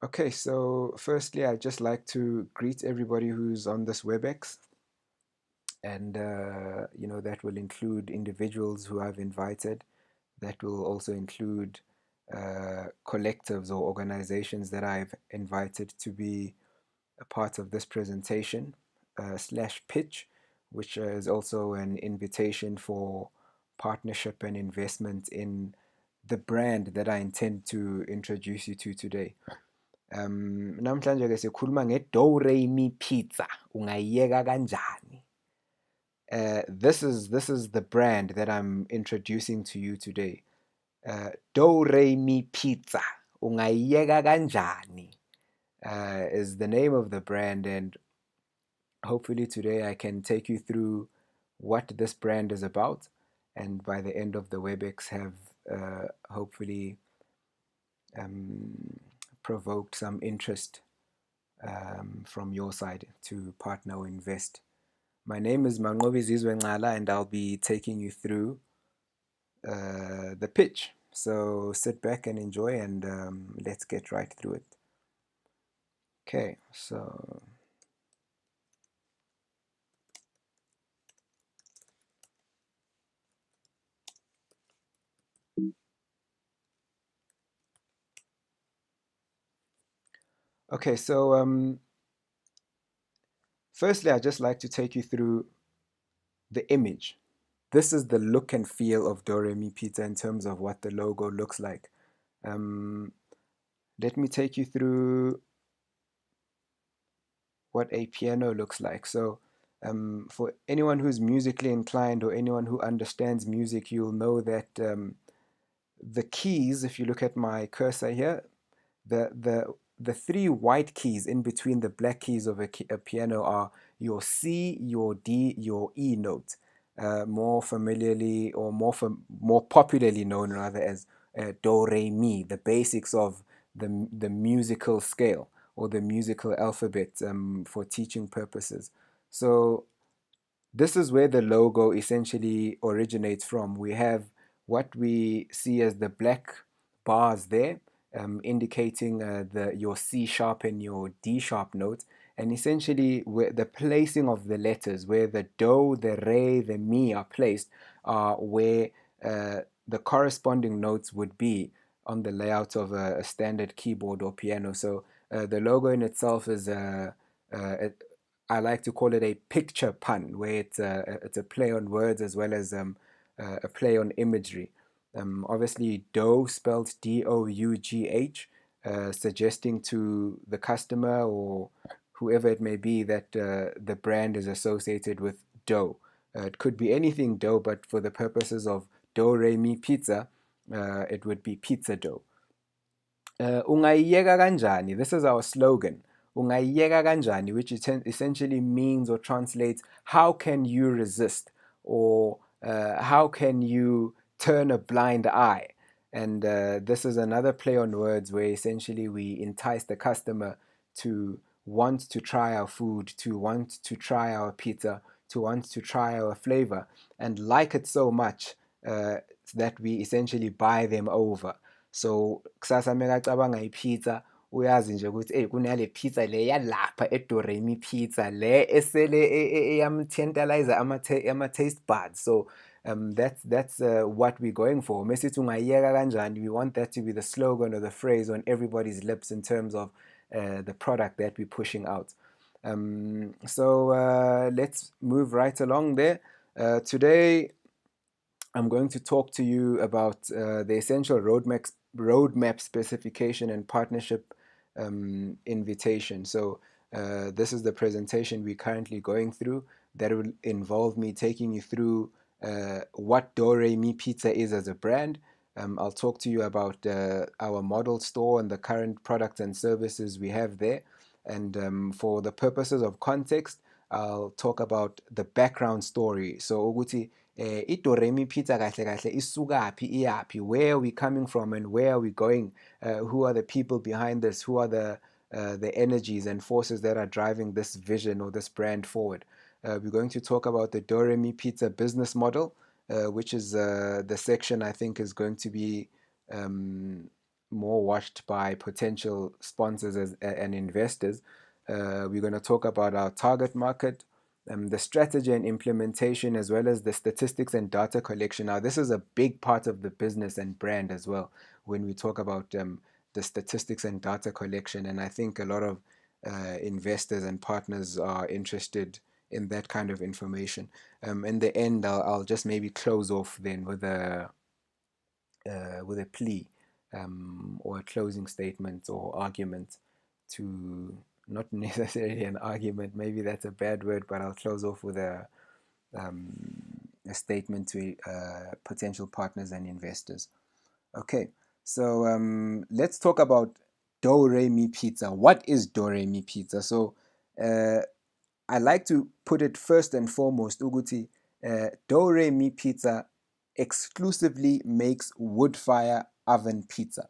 Okay, so firstly, I'd just like to greet everybody who's on this WebEx, and that will include individuals who I've invited. That will also include collectives or organizations that I've invited to be a part of this presentation slash pitch, which is also an invitation for partnership and investment in the brand that I intend to introduce you to today. Namhlanje ke sikhuluma nge-Do-Re-Mi Pizza. Ungayiyeka kanjani? This is the brand that I'm introducing to you today. Do-Re-Mi Pizza. Ungayiyeka kanjani? Is the name of the brand, and hopefully today I can take you through what this brand is about, and by the end of the WebEx have hopefully um, provoked some interest from your side to partner or invest. My name is Mangobi Zizwe and I'll be taking you through the pitch. So sit back and enjoy, and let's get right through it. Okay, so firstly, I'd just like to take you through the image. This is the look and feel of Do-Re-Mi Pizza in terms of what the logo looks like. Um, Let me take you through what a piano looks like. So for anyone who's musically inclined or anyone who understands music, you'll know that the keys, if you look at my cursor here, the three white keys in between the black keys of a piano are your C, your D, your E note, more familiarly or more popularly known rather as do re mi, the basics of the musical scale or the musical alphabet for teaching purposes. So this is where the logo essentially originates from. We have what we see as the black bars there, indicating your C sharp and your D sharp note, and essentially where the placing of the letters, where the do, the re, the mi are placed, are where the corresponding notes would be on the layout of a standard keyboard or piano. So the logo in itself is I like to call it a picture pun, where it's a play on words as well as a play on imagery. Obviously, dough spelled Dough, suggesting to the customer or whoever it may be that the brand is associated with dough. It could be anything dough, but for the purposes of Do Re Mi Pizza, it would be pizza dough. Ungayiyeka kanjani? This is our slogan. Ungayiyeka kanjani, which essentially means or translates, how can you resist? Or how can you turn a blind eye? And this is another play on words where essentially we entice the customer to want to try our food, to want to try our pizza, to want to try our flavor, and like it so much that we essentially buy them over. So kusasa mekacabanga ipizza uyazi nje ukuthi kunale pizza le yalapha eDoremi Pizza le esele eyamtantalize ama-taste buds. So that's what we're going for. Mesithi ungayiyeka kanjani, we want that to be the slogan or the phrase on everybody's lips in terms of the product that we're pushing out. Let's move right along there. Today I'm going to talk to you about the essential roadmap specification and partnership invitation. So this is the presentation we're currently going through that will involve me taking you through what Do-Re-Mi Pizza is as a brand. I'll talk to you about our model store and the current products and services we have there. And for the purposes of context, I'll talk about the background story. So ukuthi iDoremi Pizza kahle kahle isukaphi iyaphi, where are we coming from and where are we going? Who are the people behind this? Who are the energies and forces that are driving this vision or this brand forward? We're going to talk about the Do-Re-Mi Pizza business model, which is the section I think is going to be um, more watched by potential sponsors and investors. We're going to talk about our target market, the strategy and implementation, as well as the statistics and data collection. Now, this is a big part of the business and brand as well when we talk about the statistics and data collection. And I think a lot of investors and partners are interested in that kind of information. In the end, I'll just maybe close off then with a plea or a closing statement or argument to not necessarily an argument, maybe that's a bad word, but I'll close off with um, a statement to potential partners and investors. Okay, so let's talk about Do Re Mi Pizza. What is Do Re Mi Pizza? So uh, I like to put it first and foremost, Uguti, Do Re Mi Pizza exclusively makes wood fire oven pizza.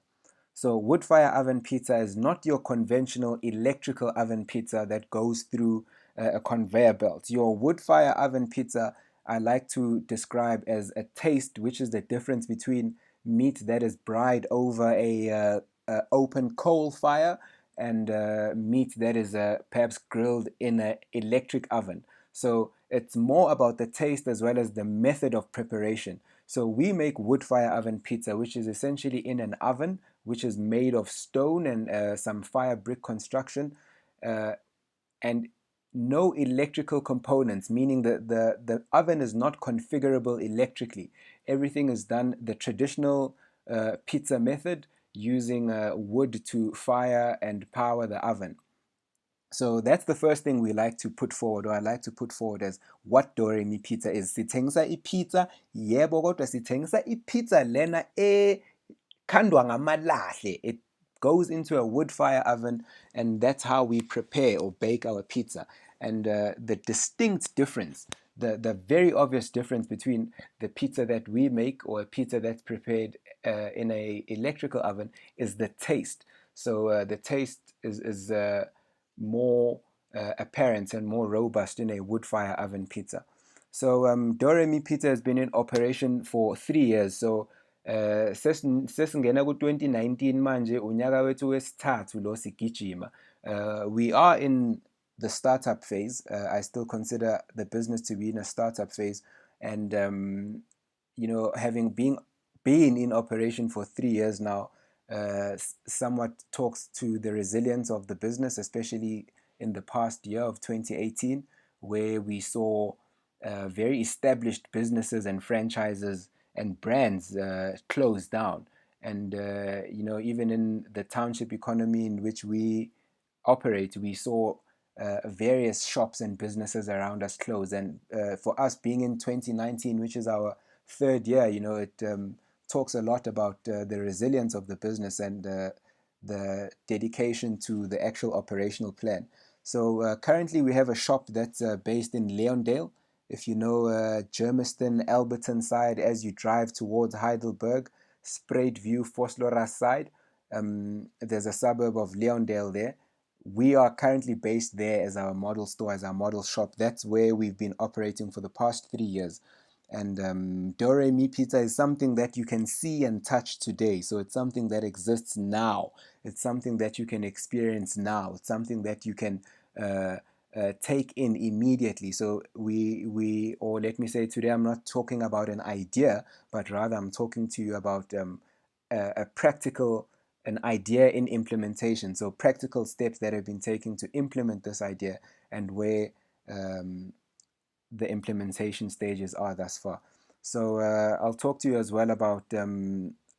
So wood fire oven pizza is not your conventional electrical oven pizza that goes through a conveyor belt. Your wood fire oven pizza I like to describe as a taste, which is the difference between meat that is fried over a open coal fire and meat that is perhaps grilled in an electric oven. So it's more about the taste as well as the method of preparation. So we make wood fire oven pizza, which is essentially in an oven, which is made of stone and some fire brick construction, uh, and no electrical components, meaning that the oven is not configurable electrically. Everything is done the traditional pizza method using wood to fire and power the oven. So that's the first thing we like to put forward, or I like to put forward as what Do Re Mi Pizza is. Sithengisa ipizza, yebo, kodwa sithengisa ipizza lena khandwa ngamalahle. It goes into a wood fire oven, and that's how we prepare or bake our pizza. And the distinct difference, the very obvious difference between the pizza that we make or a pizza that's prepared in a electrical oven is the taste. So the taste is more apparent and more robust in a wood fire oven pizza. So Do Re Mi Pizza has been in operation for 3 years. So sesingena ku-2019 manje, unyaka wethu wesithathu lo sigijima. We are in the startup phase. I still consider the business to be in a startup phase, and having been in operation for 3 years now, somewhat talks to the resilience of the business, especially in the past year of 2018, where we saw very established businesses and franchises and brands close down. And even in the township economy in which we operate, we saw various shops and businesses around us close. And for us being in 2019, which is our third year, it talks a lot about the resilience of the business and the dedication to the actual operational plan. So currently we have a shop that's based in Leondale. If you know Germiston, Alberton side, as you drive towards Heidelberg, Spruitview, Vosloorus side, there's a suburb of Leondale there. We are currently based there as our model store, as our model shop. That's where we've been operating for the past 3 years. And Do Re Mi Pizza is something that you can see and touch today. So it's something that exists now. It's something that you can experience now. It's something that you can take in immediately. So or let me say today, I'm not talking about an idea, but rather I'm talking to you about a practical, an idea in implementation. So practical steps that have been taken to implement this idea and where the implementation stages are thus far. So I'll talk to you as well about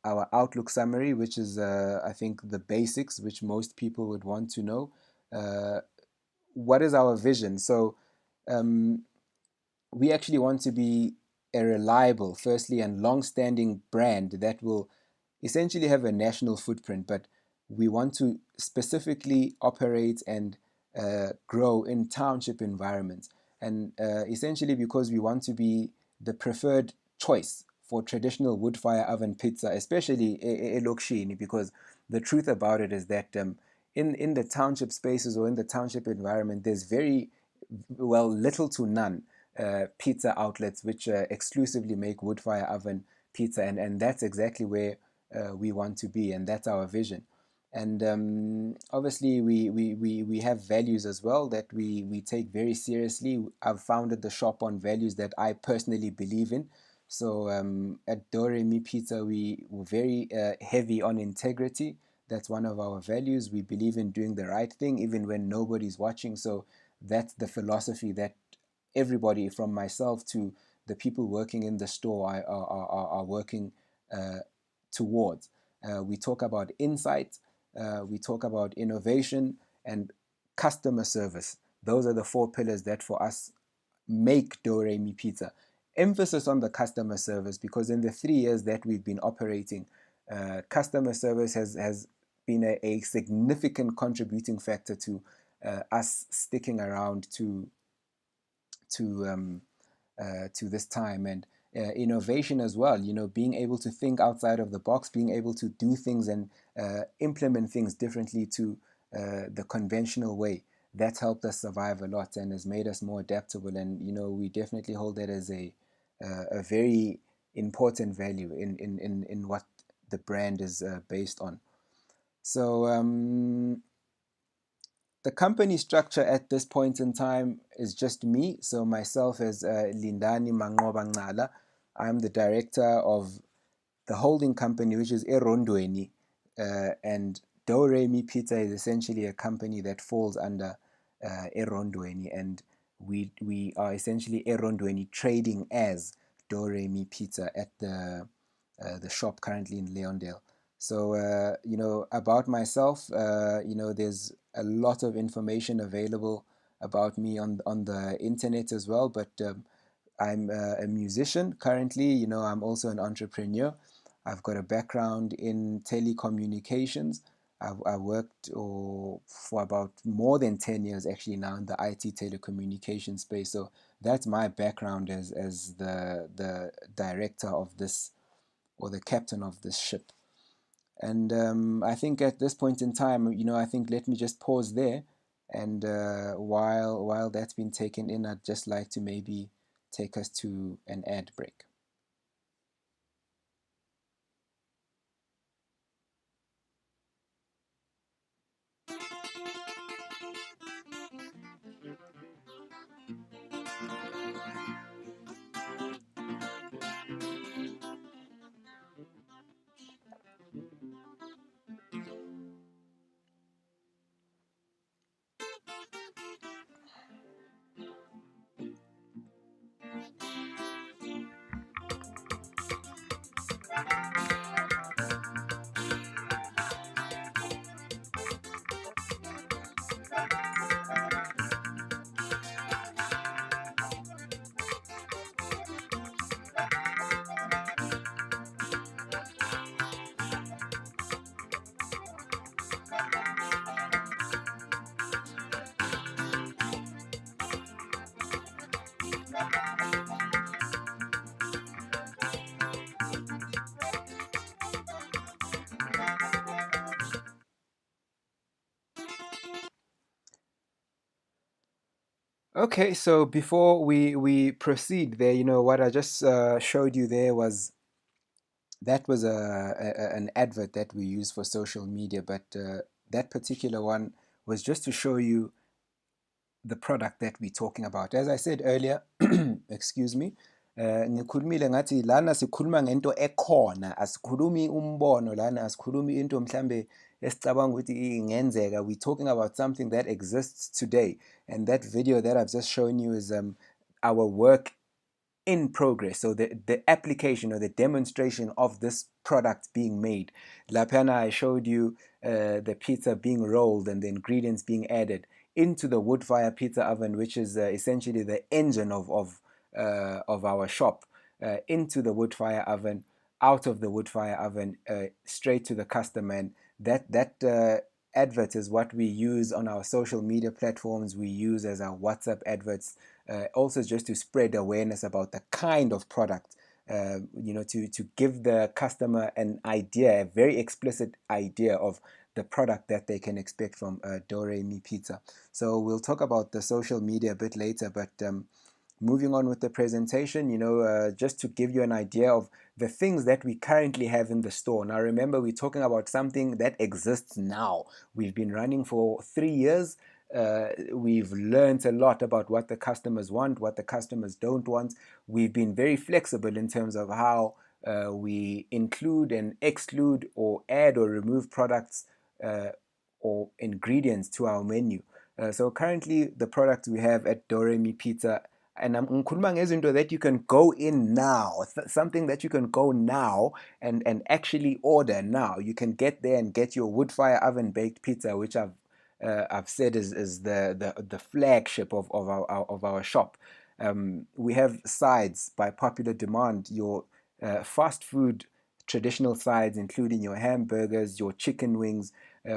our outlook summary, which is, I think, the basics which most people would want to know. What is our vision? So we actually want to be a reliable, firstly, and long-standing brand that will essentially have a national footprint, but we want to specifically operate and grow in township environments. And essentially because we want to be the preferred choice for traditional wood fire oven pizza, especially elokishini, because the truth about it is that in the township spaces or in the township environment, there's very little to none pizza outlets which exclusively make wood fire oven pizza, and that's exactly where we want to be, and that's our vision. And obviously, we have values as well that we take very seriously. I've founded the shop on values that I personally believe in. So at Dore Mi Pizza, we were very heavy on integrity. That's one of our values. We believe in doing the right thing even when nobody's watching. So that's the philosophy that everybody, from myself to the people working in the store, are working uh, towards. We talk about insight, we talk about innovation, and customer service. Those are the four pillars that for us make Do Re Mi Pizza. Emphasis on the customer service, because in the 3 years that we've been operating, customer service has been a significant contributing factor to us sticking around to to this time. And innovation as well, you know, being able to think outside of the box, being able to do things and implement things differently to the conventional way. That's helped us survive a lot and has made us more adaptable. And you know, we definitely hold that as a very important value in what the brand is based on. So the company structure at this point in time is just me. So myself as Lindani Mangoba Ngala, I'm the director of the holding company, which is Erondweni, and Do Re Mi Pizza is essentially a company that falls under Erondweni, and we are essentially Erondweni trading as Do Re Mi Pizza at the shop currently in Leondale. So you know, about myself, you know, there's a lot of information available about me on the internet as well, but I'm a musician currently. You know, I'm also an entrepreneur. I've got a background in telecommunications. I worked for about more than 10 years actually now in the IT telecommunication space. So that's my background as the director of this, or the captain of this ship. And I think at this point in time, you know, I think let me just pause there. And while that's been taken in, I'd just like to maybe take us to an ad break. Okay, so before we proceed there, you know, what I just showed you there was that was an advert that we use for social media, but that particular one was just to show you the product that we're talking about. As I said earlier, excuse me, ngikhulumile ngathi lana sikhuluma ngento ekhona, asikhulumi umbono lana, asikhulumi into mhlambe esicabanga ukuthi ingenzeka. We're talking about something that exists today, and that video that I've just shown you is our work in progress. So the application or the demonstration of this product being made. Lapana, I showed you the pizza being rolled and the ingredients being added into the wood fire pizza oven, which is essentially the engine of our shop, into the wood fire oven, out of the wood fire oven, straight to the customer. And that advert is what we use on our social media platforms. We use as our WhatsApp adverts, also just to spread awareness about the kind of product, you know, to give the customer an idea, a very explicit idea of the product that they can expect from Do Re Mi Pizza. So we'll talk about the social media a bit later, but moving on with the presentation, just to give you an idea of the things that we currently have in the store. Now, remember, we're talking about something that exists now. We've been running for 3 years. We've learned a lot about what the customers want, what the customers don't want. We've been very flexible in terms of how we include and exclude or add or remove products or ingredients to our menu. So currently the products we have at Doremi Pizza, and I'm ngikhuluma ngezinto that you can go in now, something that you can go now and actually order now. You can get there and get your wood fire oven baked pizza, which I've said is the flagship of our shop. We have sides by popular demand, your fast food traditional sides, including your hamburgers, your chicken wings.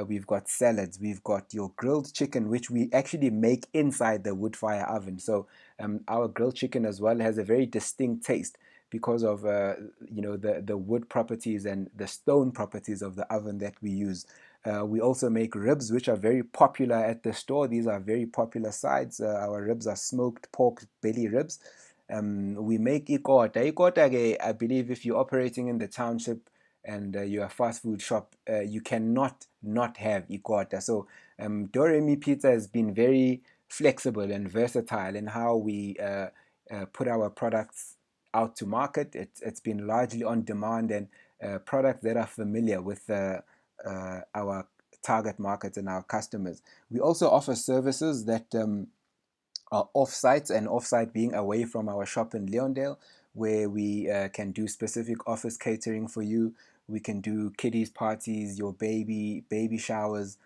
We've got salads. We've got your grilled chicken, which we actually make inside the wood fire oven. So our grilled chicken as well has a very distinct taste because of the wood properties and the stone properties of the oven that we use. We also make ribs, which are very popular at the store. These are very popular sides. Our ribs are smoked pork belly ribs. We make ikota. Ikota, I believe if you're operating in the township and you're a fast food shop, you cannot not have ikota. So Doremi Pizza has been very flexible and versatile in how we put our products out to market. It's been largely on demand and products that are familiar with our target markets and our customers. We also offer services that off-site, and off-site being away from our shop in Leondale, where we can do specific office catering for you. We can do kiddies parties, your baby showers,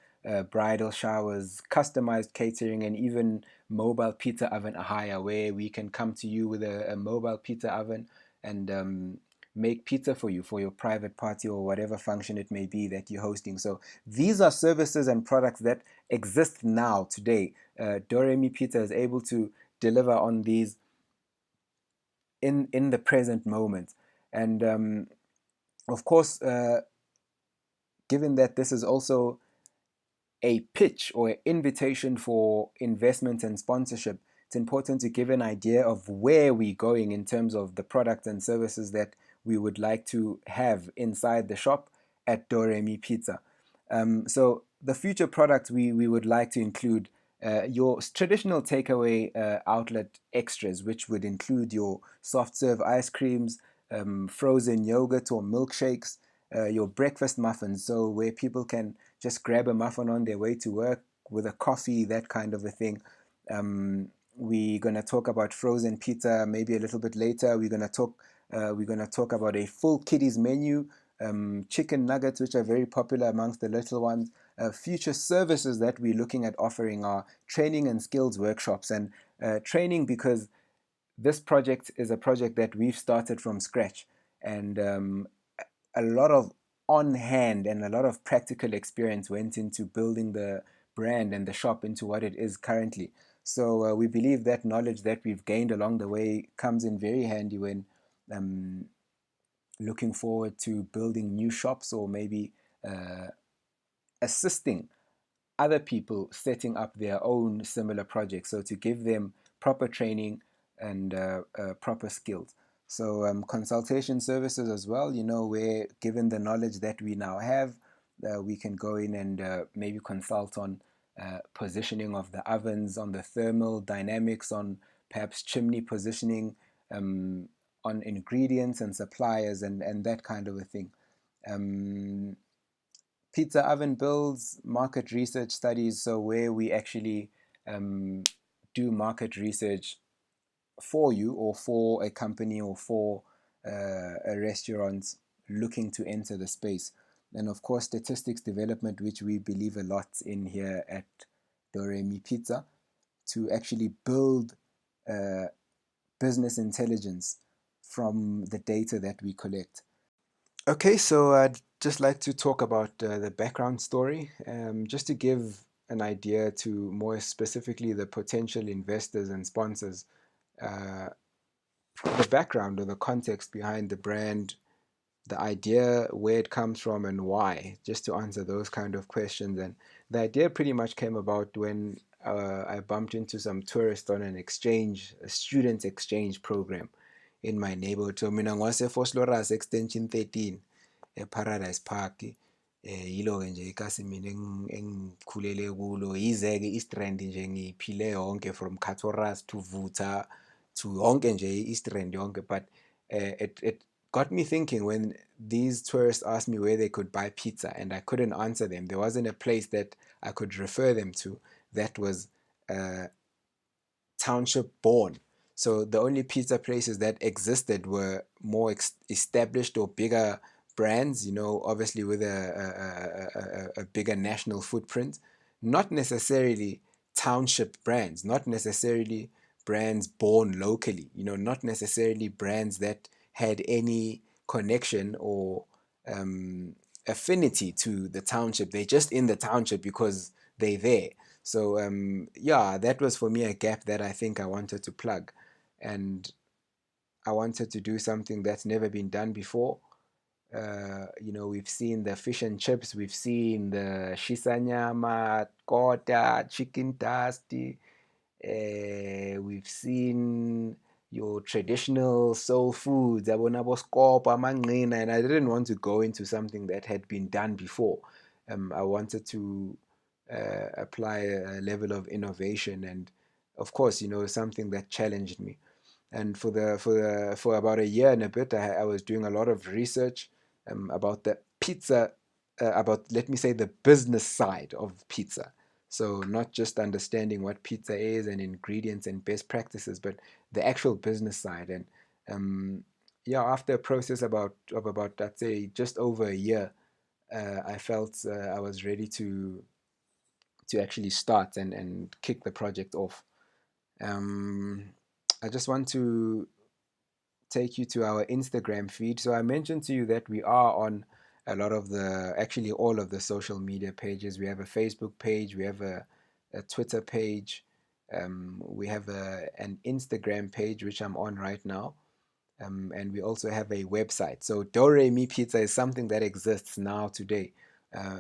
bridal showers, customized catering, and even mobile pizza oven hire, where we can come to you with a mobile pizza oven and make pizza for you for your private party or whatever function it may be that you're hosting. So these are services and products that exist now today. Doremi Pizza is able to deliver on these in the present moment. And of course, given that this is also a pitch or an invitation for investment and sponsorship, it's important to give an idea of where we're going in terms of the products and services that we would like to have inside the shop at Doremi Pizza. So the future products we would like to include your traditional takeaway outlet extras, which would include your soft serve ice creams, frozen yogurt or milkshakes, your breakfast muffins, so where people can just grab a muffin on their way to work with a coffee, that kind of a thing. We're gonna talk about frozen pizza maybe a little bit later. We're gonna talk about a full kiddies menu, chicken nuggets, which are very popular amongst the little ones. Future services that we're looking at offering are training and skills workshops, and training because this project is a project that we've started from scratch, and a lot of on hand and a lot of practical experience went into building the brand and the shop into what it is currently. So we believe that knowledge that we've gained along the way comes in very handy when um, looking forward to building new shops or maybe assisting other people setting up their own similar projects. So to give them proper training and proper skills. So consultation services as well, where given the knowledge that we now have, we can go in and maybe consult on positioning of the ovens, on the thermal dynamics, on perhaps chimney positioning, on ingredients and suppliers and that kind of a thing. Um, Pizza oven builds, market research studies, so where we actually um, do market research for you or for a company or for a restaurant looking to enter the space. And of course, statistics development, which we believe a lot in here at Doremi Pizza, to actually build uh, business intelligence from the data that we collect. Okay, so I'd just like to talk about the background story, just to give an idea to more specifically the potential investors and sponsors, uh, the background or the context behind the brand, the idea, where it comes from, and why, just to answer those kind of questions. And the idea pretty much came about when I bumped into some tourists on an exchange, a student exchange program in my neighborhood. So mina ngwase-Vosloorus Extension 13 eParadise Park. Yilo-ke nje ikasimini engikhulele kulo. Yize-ke i-East Rand nje ngiphile yonke, from Katoras to Vuta to yonke nje i-East Rand yonke. But it got me thinking when these tourists asked me where they could buy pizza and I couldn't answer them. There wasn't a place that I could refer them to that was township born. So the only pizza places that existed were more established or bigger brands, obviously with a bigger national footprint, not necessarily township brands, not necessarily brands born locally, not necessarily brands that had any connection or affinity to the township. They're just in the township because they're there. So yeah, that was for me a gap that I think I wanted to plug, and I wanted to do something that's never been done before. We've seen the fish and chips, we've seen the shisanyama, kota, chicken dusty, we've seen your traditional soul foods, yabona boskopa, manqina, and I didn't want to go into something that had been done before. I wanted to apply a level of innovation and, of course, something that challenged me. And for about a year and a bit, I was doing a lot of research about the pizza, about, let me say, the business side of pizza. So not just understanding what pizza is and ingredients and best practices, but the actual business side. And yeah, after a process of about, I'd say, just over a year, I felt I was ready to actually start and kick the project off. Um, I just want to take you to our Instagram feed. So I mentioned to you that we are on a lot of actually all of the social media pages. We have a Facebook page, we have a Twitter page, we have an Instagram page, which I'm on right now. And we also have a website. So Do Re Mi Pizza is something that exists now today.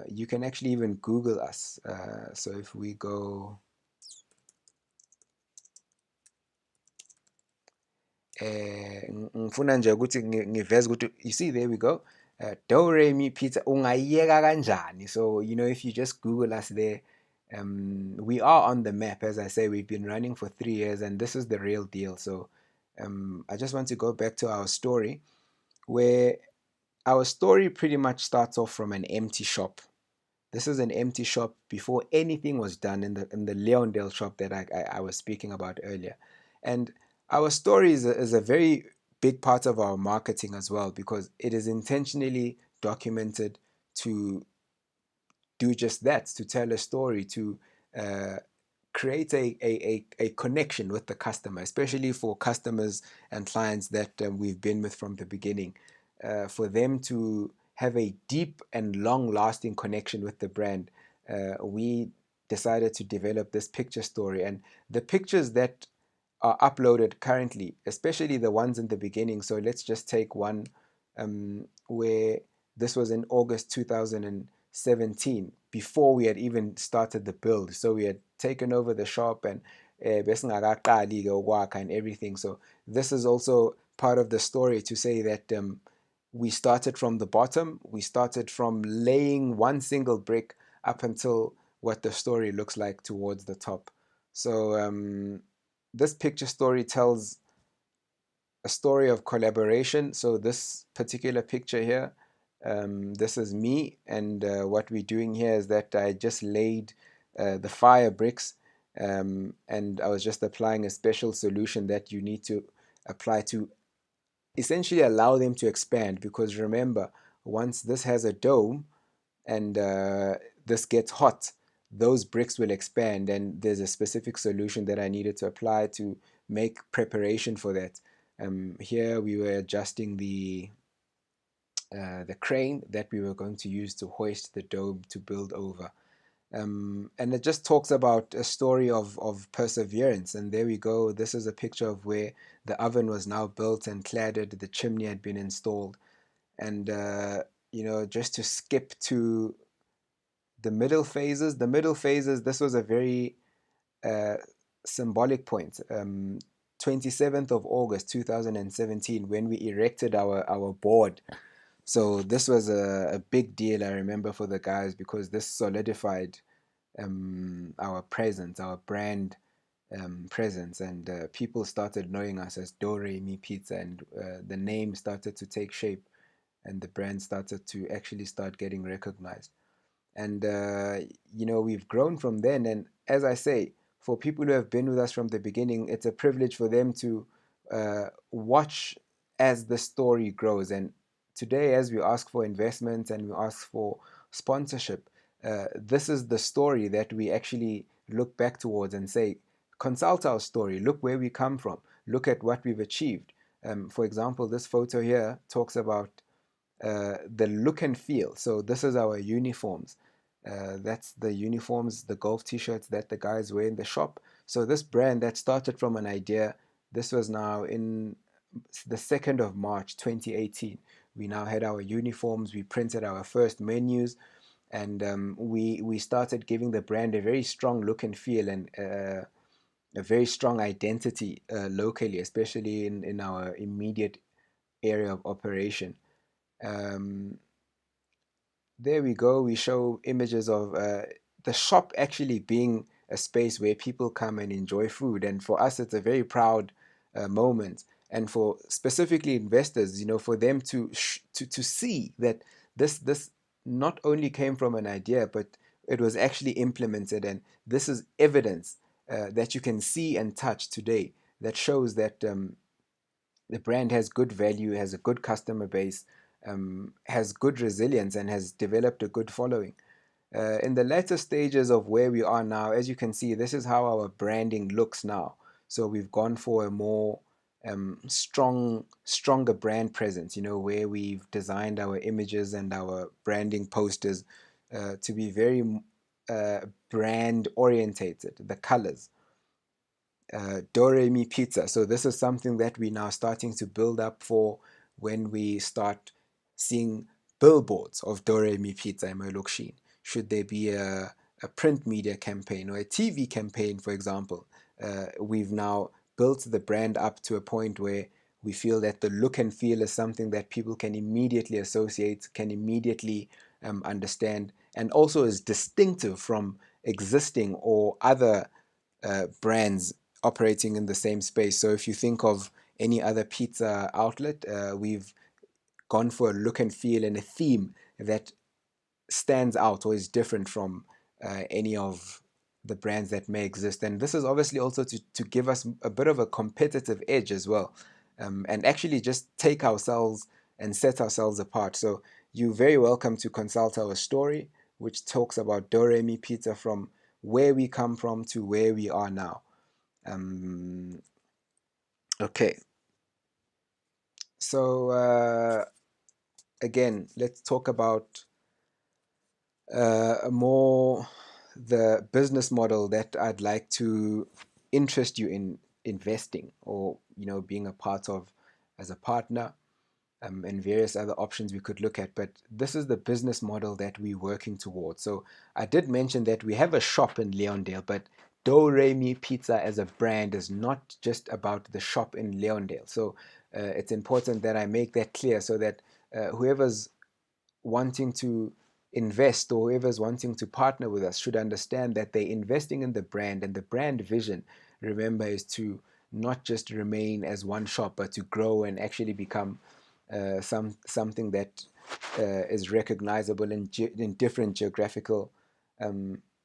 You can actually even Google us. So if we go, ngifuna nje ukuthi ngiveze ukuthi, you see, there we go. Do Re Mi Pizza ungayiyeka kanjani. So if you just Google us there, we are on the map. As I say, we've been running for 3 years, and this is the real deal. So I just want to go back to our story, where our story pretty much starts off from an empty shop. This is an empty shop before anything was done in the Leondale shop that I was speaking about earlier. And our story is a very big part of our marketing as well, because it is intentionally documented to do just that, to tell a story, to uh, create a connection with the customer, especially for customers and clients that we've been with from the beginning, for them to have a deep and long lasting connection with the brand. We decided to develop this picture story, and the pictures that are uploaded currently, especially the ones in the beginning. So let's just take one where this was in August 2017, before we had even started the build. So we had taken over the shop and besingakaqali-ke ukwakha and everything. So this is also part of the story, to say that we started from the bottom. We started from laying one single brick up until what the story looks like towards the top. So this picture story tells a story of collaboration. So this particular picture here, this is me, and what we're doing here is that I just laid the fire bricks, and I was just applying a special solution that you need to apply to essentially allow them to expand. Because remember, once this has a dome and this gets hot, those bricks will expand, and there's a specific solution that I needed to apply to make preparation for that. Here we were adjusting the crane that we were going to use to hoist the dome to build over. And it just talks about a story of perseverance. And there we go. This is a picture of where the oven was now built and cladded, the chimney had been installed. And just to skip to the middle phases, this was a very uh, symbolic point. 27th of August 2017, when we erected our board. So this was a big deal, I remember, for the guys, because this solidified our presence, our brand presence, and people started knowing us as Do Re Mi Pizza, and the name started to take shape, and the brand started to actually start getting recognized. And we've grown from then. And as I say, for people who have been with us from the beginning, it's a privilege for them to watch as the story grows. And today, as we ask for investment and we ask for sponsorship, this is the story that we actually look back towards and say, consult our story, look where we come from, look at what we've achieved. For example, this photo here talks about the look and feel. So this is our uniforms. That's the uniforms, the golf t-shirts that the guys wear in the shop. So this brand that started from an idea, this was now in the 2nd of March 2018. We now had our uniforms, we printed our first menus, and we started giving the brand a very strong look and feel, and a very strong identity locally, especially in our immediate area of operation. Um, there we go. We show images of the shop actually being a space where people come and enjoy food. And for us, it's a very proud moment. And for specifically investors, for them to see that this not only came from an idea, but it was actually implemented. And this is evidence that you can see and touch today that shows that the brand has good value, has a good customer base, has good resilience, and has developed a good following. In the latter stages of where we are now, as you can see, this is how our branding looks now. So we've gone for a more stronger brand presence, where we've designed our images and our branding posters to be very uh, brand orientated, the colors. Do Re Mi Pizza. So this is something that we're now starting to build up for when we start seeing billboards of Do Re Mi Pizza in Molokshini. Should there be a print media campaign or a TV campaign, for example, we've now built the brand up to a point where we feel that the look and feel is something that people can immediately associate, can immediately understand, and also is distinctive from existing or other brands operating in the same space. So if you think of any other pizza outlet, we've gone for a look and feel and a theme that stands out or is different from any of the brands that may exist. And this is obviously also to give us a bit of a competitive edge as well, and actually just take ourselves and set ourselves apart. So you're very welcome to consult our story, which talks about Do Re Mi Pizza from where we come from to where we are now. Um, okay, so again, let's talk about more the business model that I'd like to interest you in investing, or being a part of as a partner, and various other options we could look at. But this is the business model that we're working towards. So I did mention that we have a shop in Leondale, but Do Re Mi Pizza as a brand is not just about the shop in Leondale. So it's important that I make that clear, so that whoever's wanting to invest, or whoever's wanting to partner with us, should understand that they're investing in the brand, and the brand vision, remember, is to not just remain as one shop, but to grow and actually become something that is recognizable in different geographical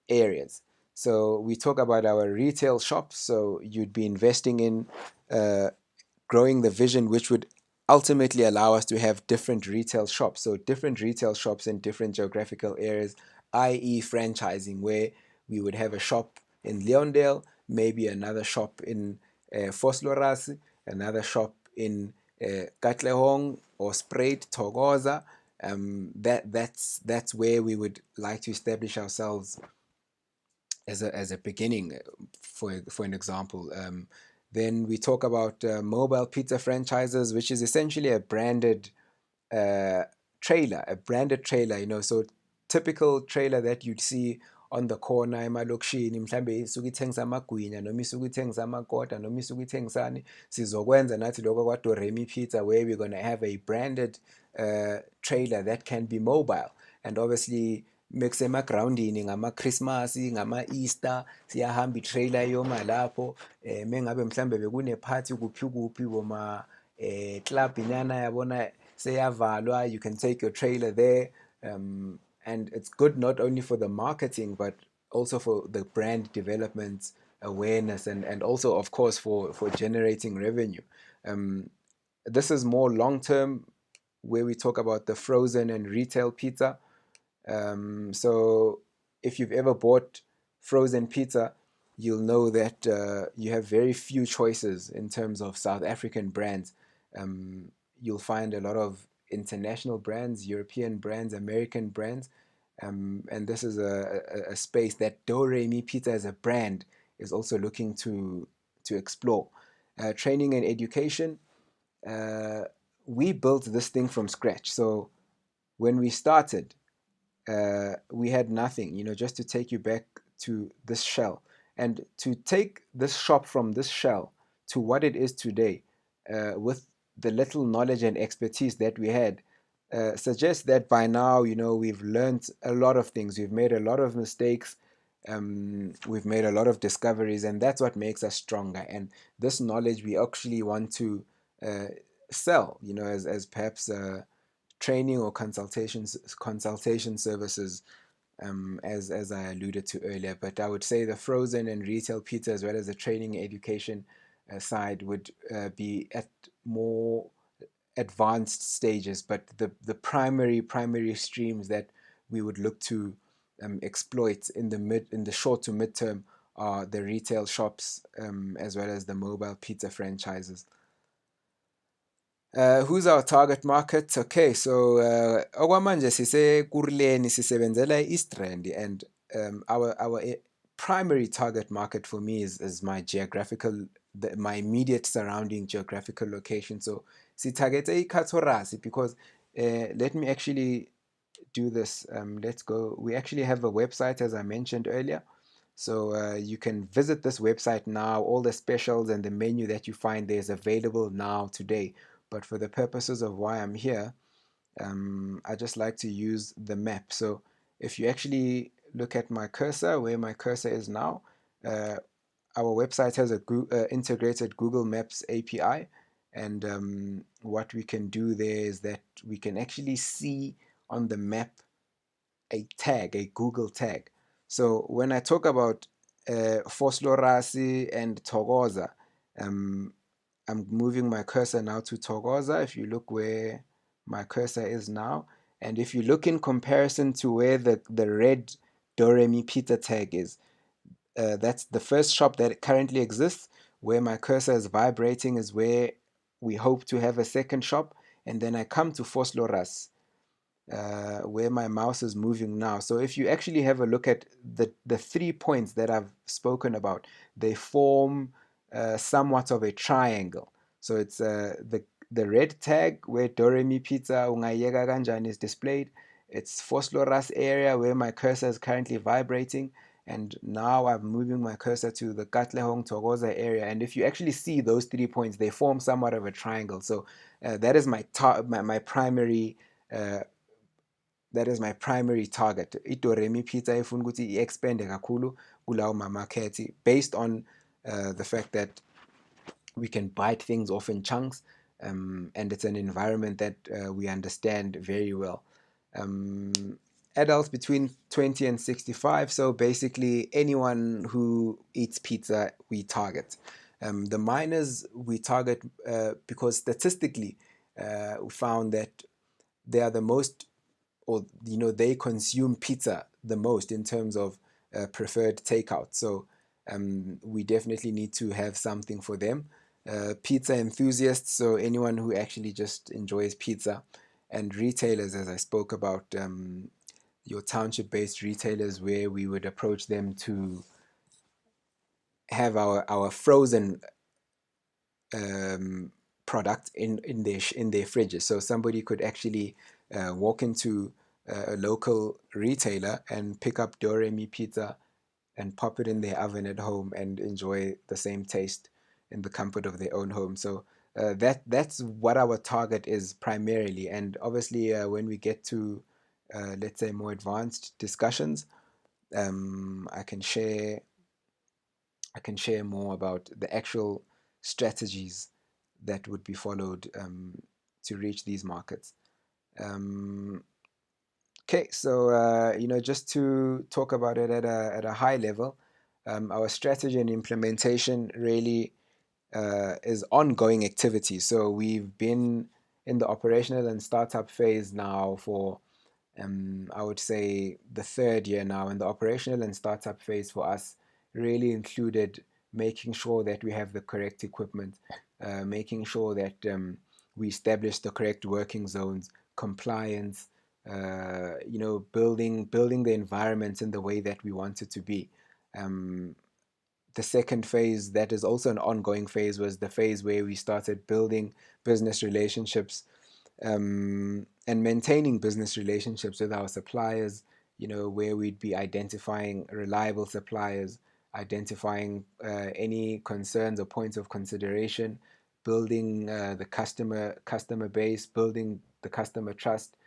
areas. So we talk about our retail shops. So you'd be investing in uh, growing the vision, which would ultimately allow us to have different retail shops. So different retail shops in different geographical areas, i.e., franchising, where we would have a shop in Leondale, maybe another shop in Vosloorus, another shop in Katlehong or Spruit, Togoza. That's where we would like to establish ourselves as a beginning, for an example. Then we talk about mobile pizza franchises, which is essentially a branded uh, trailer, a branded trailer, so typical trailer that you'd see on the corner emalokishini, mhlambe isuke ithengisa amagwinya noma isuke ithengisa amakota noma isuke ithengisani. Sizokwenza nathi lokho kwaDoremi Pizza, where we're going to have a branded trailer that can be mobile, and obviously mekusemagroundini ngama-Christmas, ngama-Easter, siyahamba i-trailer iyoma lapho. Mengabe mhlambe bekune party kuphi kuphi boma club inyana yabona seyavalwa, you can take your trailer there. And it's good not only for the marketing but also for the brand development, awareness, and also of course for generating revenue. This is more long term, where we talk about the frozen and retail pizza. So if you've ever bought frozen pizza, you'll know that you have very few choices in terms of South African brands. You'll find a lot of international brands, European brands, American brands, and this is a space that Doremi Pizza as a brand is also looking to explore. Training and education. We built this thing from scratch. So when we started, we had nothing, just to take you back to this shell and to take this shop from this shell to what it is today, with the little knowledge and expertise that we had, suggests that by now, we've learned a lot of things. We've made a lot of mistakes. We've made a lot of discoveries, and that's what makes us stronger. And this knowledge we actually want to uh, sell, as perhaps training or consultation services, as I alluded to earlier. But I would say the frozen and retail pizza, as well as the training and education side, would be at more advanced stages. But the primary streams that we would look to exploit in the short to mid term are the retail shops, as well as the mobile pizza franchises. Who's our target market? Okay, so okwamanje sisekurleni, sisebenzela East Rand, and our primary target market for me is my my immediate surrounding geographical location. So sitargete iKatorasi because let me actually do this. Let's go. We actually have a website, as I mentioned earlier. So you can visit this website now. All the specials and the menu that you find there is available now today. But for the purposes of why I'm here, I just like to use the map. So if you actually look at my cursor, where my cursor is now, our website has a integrated Google Maps API. And what we can do there is that we can actually see on the map a tag, a Google tag. So when I talk about Foslorasi and Togoza, I'm moving my cursor now to Togoza. If you look where my cursor is now, and if you look in comparison to where the red Doremi Pizza tag is, that's the first shop that currently exists. Where my cursor is vibrating is where we hope to have a second shop. And then I come to Fosloras, where my mouse is moving now. So if you actually have a look at the 3 points that I've spoken about, they form somewhat of a triangle. So it's the red tag where Doremi Pizza Ungayeka Kanjani is displayed. It's Fosloras area where my cursor is currently vibrating. And now I'm moving my cursor to the Katlehong Togoza area. And if you actually see those 3 points, they form somewhat of a triangle. So that is my primary target. IDoremi Pizza ifuna ukuthi i-expande kakhulu kulawo ma-market, based on the fact that we can bite things off in chunks, and it's an environment that we understand very well. Adults between 20 and 65, so basically anyone who eats pizza we target. The minors we target because statistically we found that they are the most, or they consume pizza the most in terms of preferred takeout. So we definitely need to have something for them. Pizza enthusiasts, so anyone who actually just enjoys pizza. And retailers, as I spoke about, your township-based retailers, where we would approach them to have our frozen product in their fridges. So somebody could actually walk into a local retailer and pick up Doremi pizza and pop it in their oven at home and enjoy the same taste in the comfort of their own home. So that's what our target is primarily. And obviously, when we get to let's say more advanced discussions, I can share more about the actual strategies that would be followed to reach these markets. Um, Okay, so just to talk about it at a high level, our strategy and implementation really is ongoing activity. So we've been in the operational and startup phase now for I would say the third year now, and the operational and startup phase for us really included making sure that we have the correct equipment, making sure that we establish the correct working zones, compliance, building the environment in the way that we want it to be. Um, the second phase, that is also an ongoing phase, was the phase where we started building business relationships and maintaining business relationships with our suppliers, where we'd be identifying reliable suppliers, identifying any concerns or points of consideration, building the customer base, building the customer trust,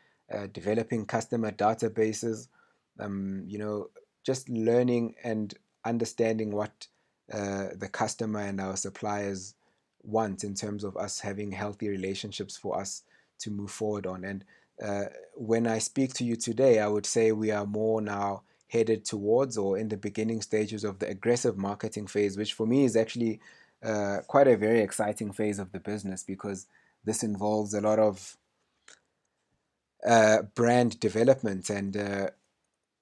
developing customer databases, just learning and understanding what the customer and our suppliers want in terms of us having healthy relationships for us to move forward on. And when I speak to you today, I would say we are more now headed towards or in the beginning stages of the aggressive marketing phase, which for me is actually quite a very exciting phase of the business, because this involves a lot of brand development. And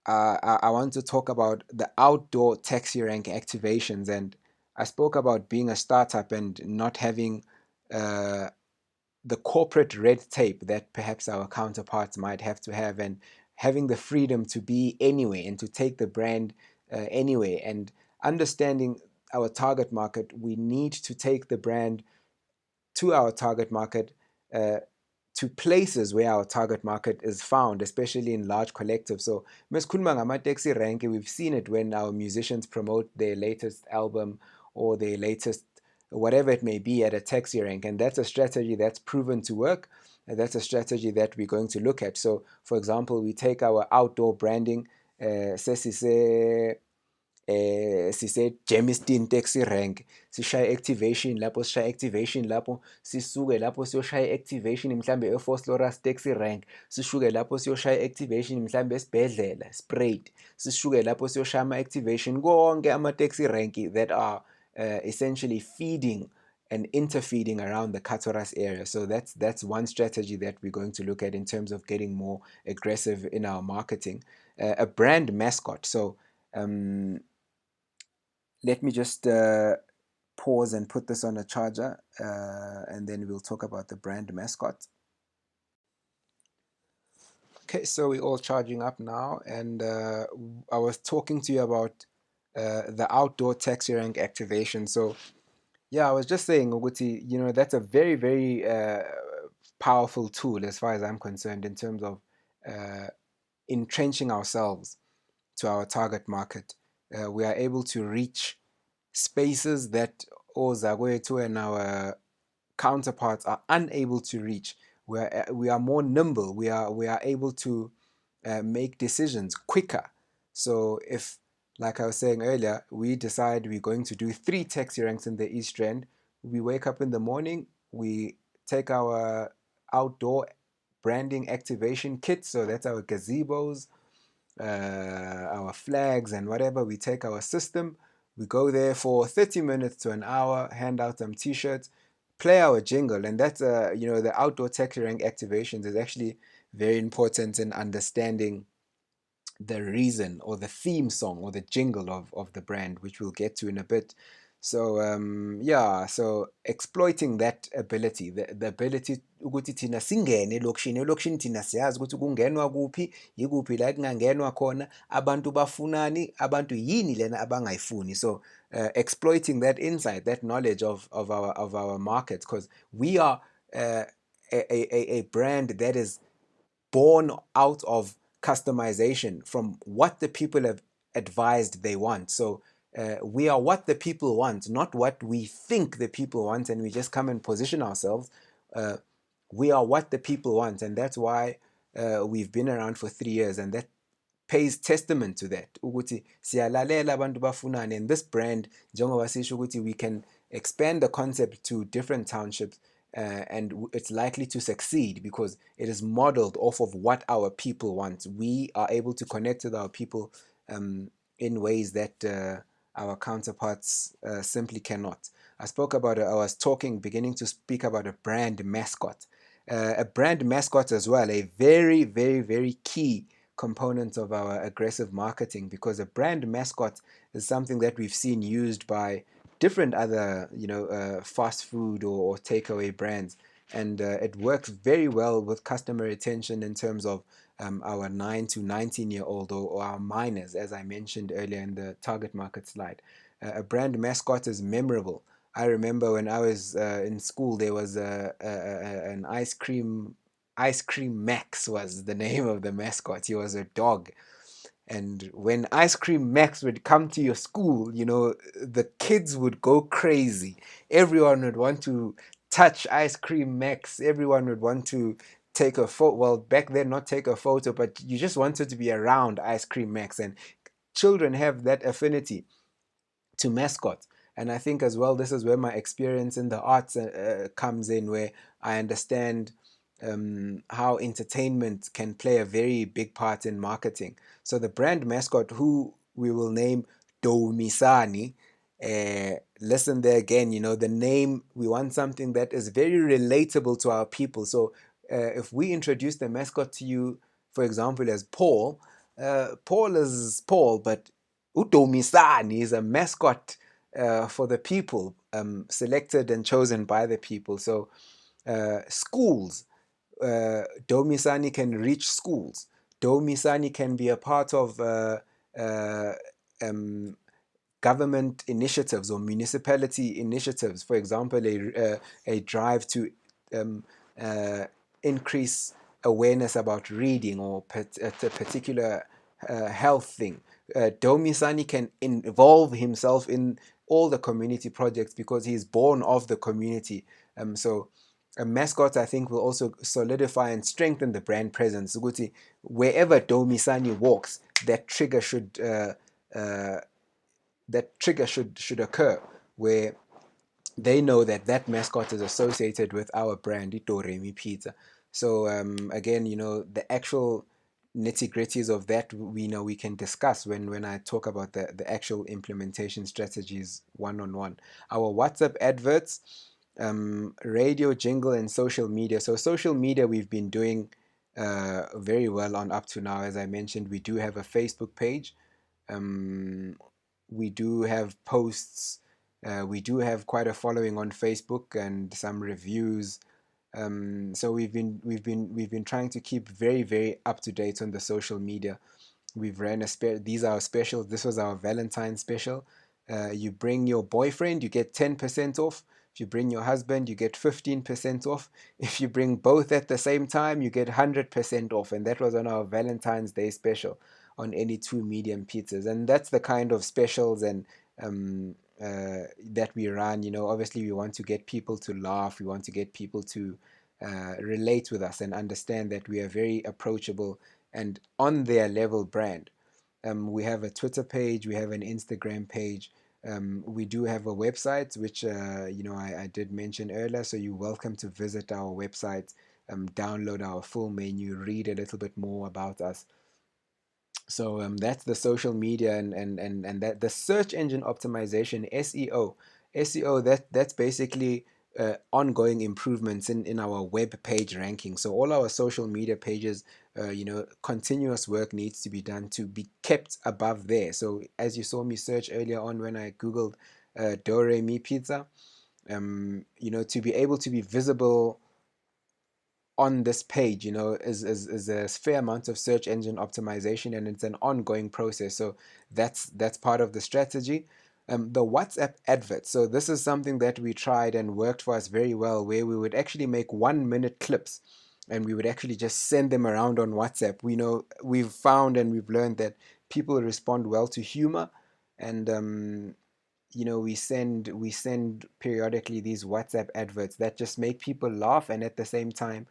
I want to talk about the outdoor taxi rank activations. And I spoke about being a startup and not having uh, the corporate red tape that perhaps our counterparts might have to have, and having the freedom to be anyway and to take the brand anyway, and understanding our target market. We need to take the brand to our target market, uh, to places where our target market is found, especially in large collectives. So, mesikhuluma ngama-taxi rank, we've seen it when our musicians promote their latest album or their latest whatever it may be at a taxi rank, and that's a strategy that's proven to work. And that's a strategy that we're going to look at. So, for example, we take our outdoor branding, sesise sise-Germiston taxi rank, sishaye activation lapho, sishaye activation lapho, sisuke lapho siyoshaya activation mhlambe e-Four Loras taxi rank, sishuke lapho siyoshaya activation mhlambe esibhedlela Sprayed, sishuke lapho siyoshaya ama-activation konke ama-taxi rank that are essentially feeding and interfeeding around the Katoras area. So that's one strategy that we're going to look at in terms of getting more aggressive in our marketing. A brand mascot. So um, let me just pause and put this on a charger, and then we'll talk about the brand mascot. Okay, so we're all charging up now, and I was talking to you about the outdoor taxi rank activation. So yeah, I was just saying, Oguti, that's a very, very powerful tool as far as I'm concerned, in terms of entrenching ourselves to our target market. We are able to reach spaces that Ozakwethu and our counterparts are unable to reach. We are more nimble. We are able to make decisions quicker. So if, like I was saying earlier, we decide we're going to do 3 taxi ranks in the East End, we wake up in the morning, we take our outdoor branding activation kit, so that's our gazebos, our flags and whatever. We take our system, we go there for 30 minutes to an hour, hand out some t-shirts, play our jingle. And that's the outdoor taxi rank activations is actually very important in understanding the reason or the theme song or the jingle of the brand, which we'll get to in a bit. So yeah, so exploiting that ability, the ability ukuthi thina singene elokishini thina siyazi ukuthi kungenwa kuphi, yikuphi la kungangenwa khona, abantu bafunani, abantu yini lena abangayifuni. So exploiting that insight, that knowledge of our markets, because we are a brand that is born out of customization from what the people have advised they want. So we are what the people want, not what we think the people want, and we just come and position ourselves. Uh, we are what the people want, and that's why we've been around for 3 years, and that pays testament to that ukuthi siyalalela abantu bafunani, and this brand njengoba sisho ukuthi we can expand the concept to different townships, and it's likely to succeed because it is modeled off of what our people want. We are able to connect with our people in ways that our counterparts simply cannot. I was beginning to speak about a brand mascot. A brand mascot as well, a very, very, very key component of our aggressive marketing, because a brand mascot is something that we've seen used by different other, fast food or takeaway brands, and it works very well with customer retention in terms of our 9 to 19-year-old or our minors, as I mentioned earlier in the target market slide. A brand mascot is memorable. I remember when I was in school, there was an Ice Cream Max was the name of the mascot. He was a dog. And when Ice Cream Max would come to your school, the kids would go crazy. Everyone would want to touch Ice Cream Max. Everyone would want to take a photo. Well, back then, not take a photo, but you just wanted to be around Ice Cream Max. And children have that affinity to mascots. And I think as well, this is where my experience in the arts comes in, where I understand how entertainment can play a very big part in marketing. So the brand mascot, who we will name Domisani, listen there again, the name, we want something that is very relatable to our people. So if we introduce the mascot to you, for example, as Paul, Paul is Paul, but Udomisani is a mascot for the people, selected and chosen by the people. So schools, Domisani can reach schools. Domisani can be a part of government initiatives or municipality initiatives. For example, a drive to increase awareness about reading or a particular health thing. Domisani can involve himself in all the community projects because he is born of the community. So a mascot, I think, will also solidify and strengthen the brand presence. Ukuthi wherever Domisani walks, that trigger should occur, where they know that that mascot is associated with our brand, Itoremi Pizza. So again, the actual nitty gritties of that we know we can discuss when I talk about the actual implementation strategies one on one. Our WhatsApp adverts, radio, jingle, and social media. So social media we've been doing very well on up to now. As I mentioned, we do have a Facebook page. We do have posts. We do have quite a following on Facebook and some reviews. So we've been trying to keep very, very up to date on the social media. We've ran these are our specials. This was our Valentine's special. You bring your boyfriend, you get 10% off. If you bring your husband, you get 15% off. If you bring both at the same time, you get 100% off. And that was on our Valentine's Day special on any two medium pizzas. And that's the kind of specials and that we run. Obviously, we want to get people to laugh. We want to get people to relate with us and understand that we are very approachable and on their level brand. We have a Twitter page, we have an Instagram page, we do have a website, which I did mention earlier. So you're welcome to visit our website, download our full menu, read a little bit more about us. So that's the social media and that the search engine optimization, SEO. That's basically ongoing improvements in our web page ranking. So all our social media pages, continuous work needs to be done to be kept above there. So as you saw me search earlier on when I googled Do Re Mi Pizza. To be able to be visible on this page, is a fair amount of search engine optimization, and it's an ongoing process. So that's part of the strategy. The WhatsApp advert. So this is something that we tried and worked for us very well, where we would actually make 1 minute clips, and we would actually just send them around on WhatsApp. We've found and we've learned that people respond well to humor, and we send periodically these WhatsApp adverts that just make people laugh and at the same time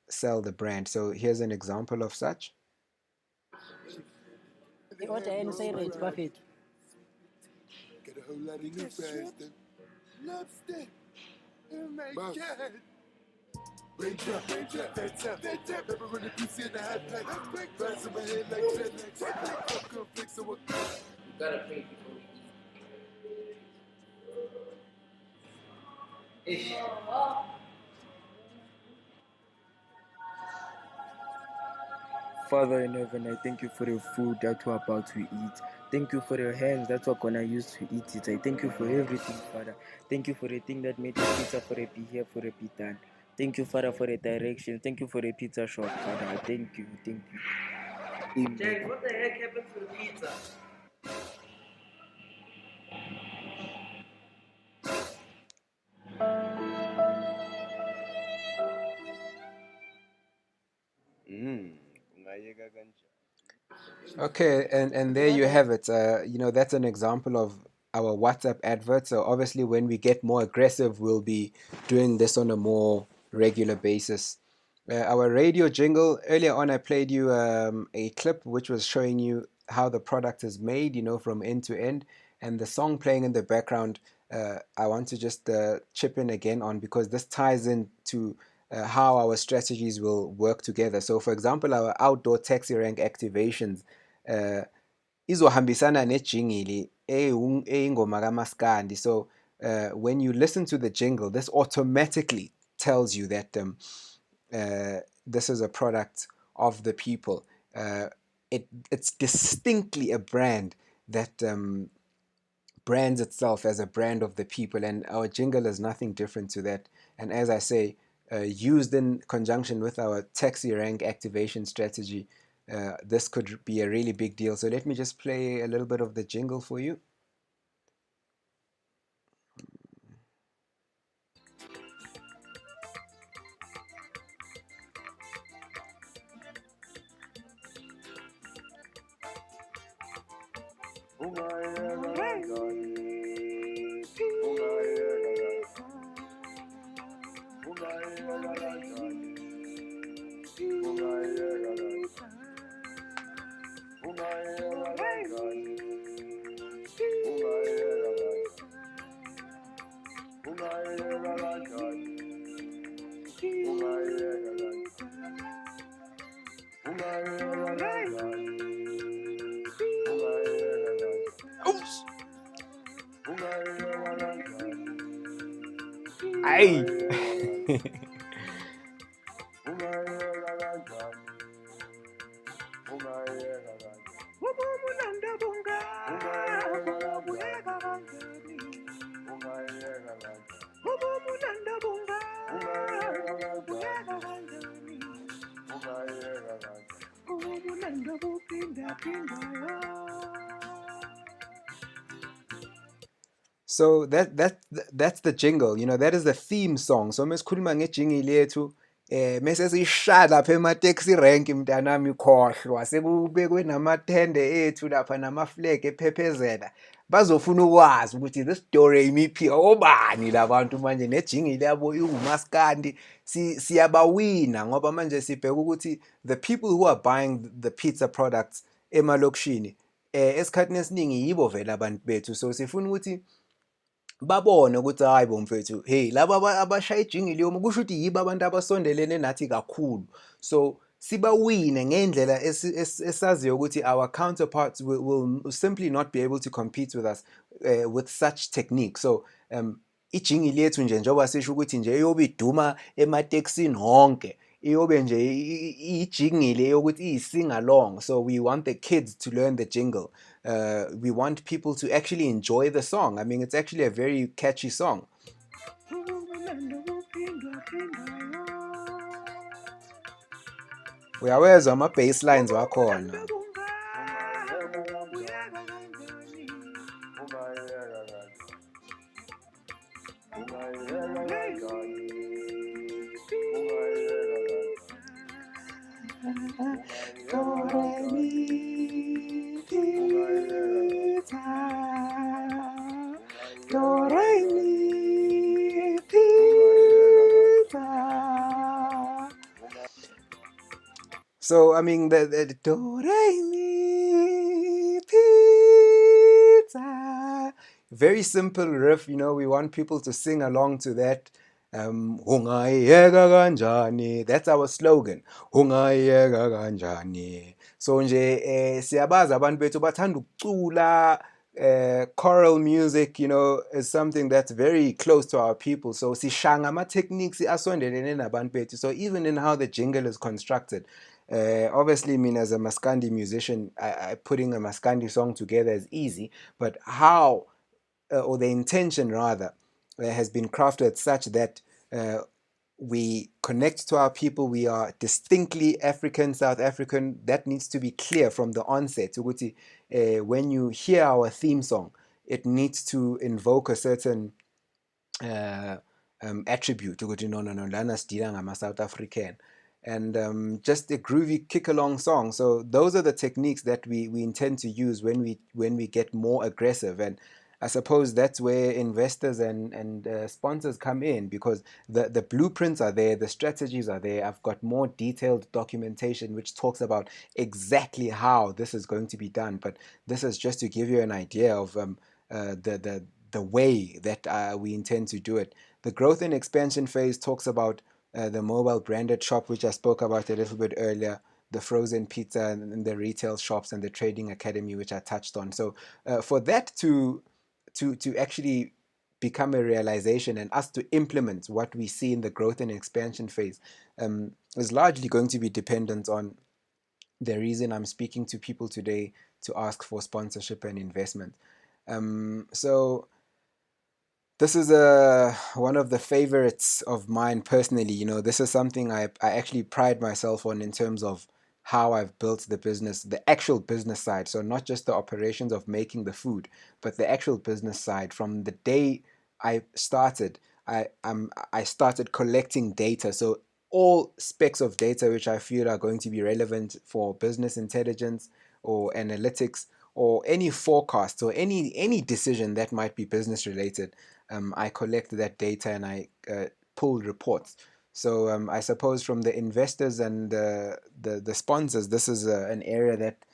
sell the brand. So here's an example of such. I-order yenu seyi-ready bafethu. Get a whole lot of new faster. Lobster. Oh my God. Raindrop, that never really be seeing the hot pack. Flies in my head like jet. Fuck up, fix it with. You gotta pay before we eat. Father in heaven, I thank you for the food that we're about to eat. Thank you for your hands that we're gonna use to eat it. I thank you for everything, Father. Thank you for the thing that made the pizza for a be here, for a be done. Thank you, Father, for the direction. Thank you for the pizza shop, Father. I thank you. Amen. Jack, what the heck happened to the pizza? Okay, and there you have it. That's an example of our WhatsApp advert. So obviously, when we get more aggressive, we'll be doing this on a more regular basis. Our radio jingle, earlier on, I played you a clip which was showing you how the product is made, from end to end, and the song playing in the background. I want to just chip in again on, because this ties into how our strategies will work together. So, for example, our outdoor taxi rank activations izohambisana nejingili eyingoma kaMaskandi. So when you listen to the jingle, this automatically tells you that this is a product of the people. It's distinctly a brand that brands itself as a brand of the people, and our jingle is nothing different to that. And as I say, used in conjunction with our taxi rank activation strategy, this could be a really big deal. So let me just play a little bit of the jingle for you. Ay. So that's the jingle, that is the theme song. So mesikhuluma ngejingle yethu mase siyishaya lapha ema-taxi rank, mntanami khohlwa, sekubekwe namathende ethu lapha namaflag ephephezela. Bazofuna ukwazi ukuthi this Do Re Mi Pizza obani labantu manje, nejingle yabo iwumaskandi. Siyabawina ngoba manje sibheka ukuthi the people who are buying the pizza products emalokishini esikhathini esiningi yibo vele abantu bethu. So sifuna ukuthi babone ukuthi hayi bo mfethu, hey, laba abashaya ijingili yomo kusho ukuthi yibo abantu abasondelene nathi kakhulu. So sibawine ngendlela esaziyo ukuthi our counterparts will simply not be able to compete with us with such technique. So ijingili yethu njengoba sisho ukuthi nje iyobe iduma ematekisini honke, iyobe nje ijingile yokuthi iyi-sing along. So we want the kids to learn the jingle. we want people to actually enjoy the song. I mean, it's actually a very catchy song. Uyawezwa ama-bass lines wakhona. So I mean the do re mi pizza, very simple riff. You know, we want people to sing along to that. Ungayeka kanjani, that's our slogan. Ungayeka kanjani. So nje siyabazi abantu bethu bathanda ukucula. Choral music, you know, is something that's very close to our people. So sishanga ama techniques asondelene nabantu bethu. So even in how the jingle is constructed, obviously, I mean, as a Maskandi musician, putting a Maskandi song together is easy, but how, or the intention rather, has been crafted such that we connect to our people. We are distinctly African, South African. That needs to be clear from the onset. Ukuthi, when you hear our theme song, it needs to invoke a certain attribute. Ukuthi, no, lana sidila ngama South African. And just a groovy kick-along song. So those are the techniques that we intend to use when we get more aggressive. And I suppose that's where investors and sponsors come in, because the blueprints are there, the strategies are there. I've got more detailed documentation which talks about exactly how this is going to be done. But this is just to give you an idea of the way that we intend to do it. The growth and expansion phase talks about the mobile branded shop, which I spoke about a little bit earlier, the frozen pizza and the retail shops and the trading academy, which I touched on. So for that to actually become a realization and us to implement what we see in the growth and expansion phase is largely going to be dependent on the reason I'm speaking to people today to ask for sponsorship and investment. So this is one of the favorites of mine personally. You know, this is something I actually pride myself on in terms of how I've built the business, the actual business side. So not just the operations of making the food, but the actual business side. From the day I started, I started collecting data. So all specs of data which I feel are going to be relevant for business intelligence or analytics or any forecast or any decision that might be business related. I collect that data and I pull reports. So I suppose from the investors and the sponsors, this is an area that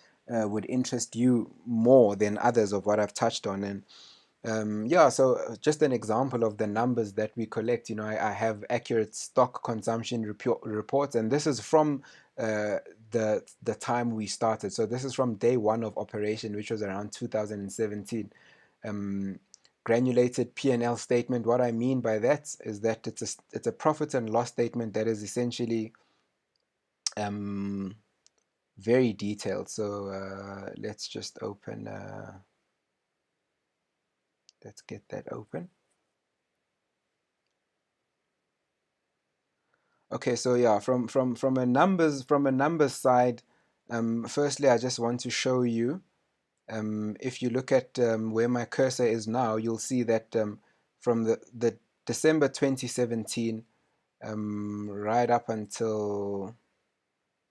would interest you more than others of what I've touched on. And yeah, so just an example of the numbers that we collect. You know, I have accurate stock consumption reports, and this is from the time we started. So this is from day one of operation, which was around 2017. Granulated P&L statement. What I mean by that is that it's a profit and loss statement that is essentially very detailed. So let's just open. Let's get that open. Okay, so yeah, from a numbers side, firstly, I just want to show you. If you look at where my cursor is now, you'll see that from the December 2017 right up until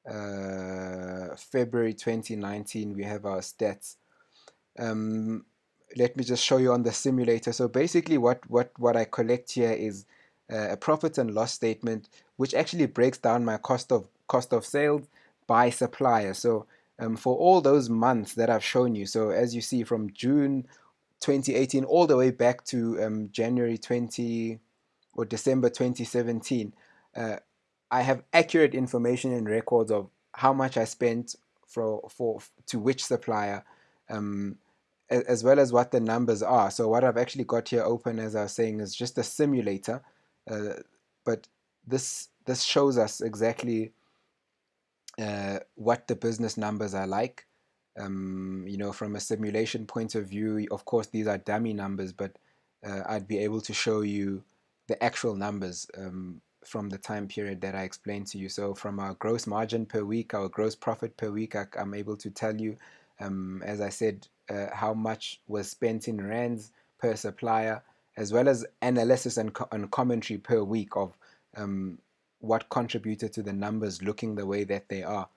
February 2019, we have our stats. Let me just show you on the simulator. So basically what I collect here is a profit and loss statement, which actually breaks down my cost of sales by supplier. So for all those months that I've shown you, so as you see from June 2018 all the way back to January 20 or December 2017, I have accurate information and records of how much I spent for to which supplier, as well as what the numbers are. So what I've actually got here open, as I was saying, is just a simulator, but this shows us exactly what the business numbers are like. You know, from a simulation point of view, of course, these are dummy numbers, but I'd be able to show you the actual numbers from the time period that I explained to you. So from our gross margin per week, our gross profit per week, I'm able to tell you, as I said, how much was spent in rands per supplier, as well as analysis and commentary per week of what contributed to the numbers looking the way that they are.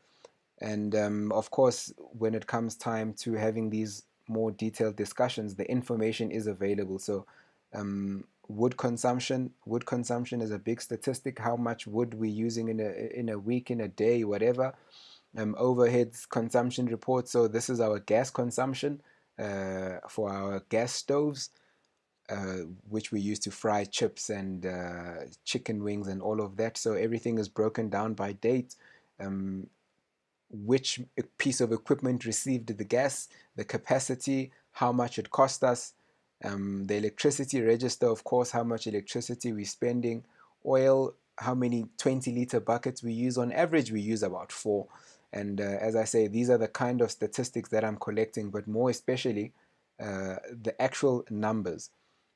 And of course, when it comes time to having these more detailed discussions, the information is available. So wood consumption is a big statistic. How much wood we're using in a week, in a day, whatever. Overheads consumption report. So this is our gas consumption for our gas stoves, which we use to fry chips and chicken wings and all of that. So everything is broken down by date. Which piece of equipment received the gas, the capacity, how much it cost us, the electricity register, of course, how much electricity we're spending, oil, how many 20-liter buckets we use. On average, we use about 4. And as I say, these are the kind of statistics that I'm collecting, but more especially the actual numbers.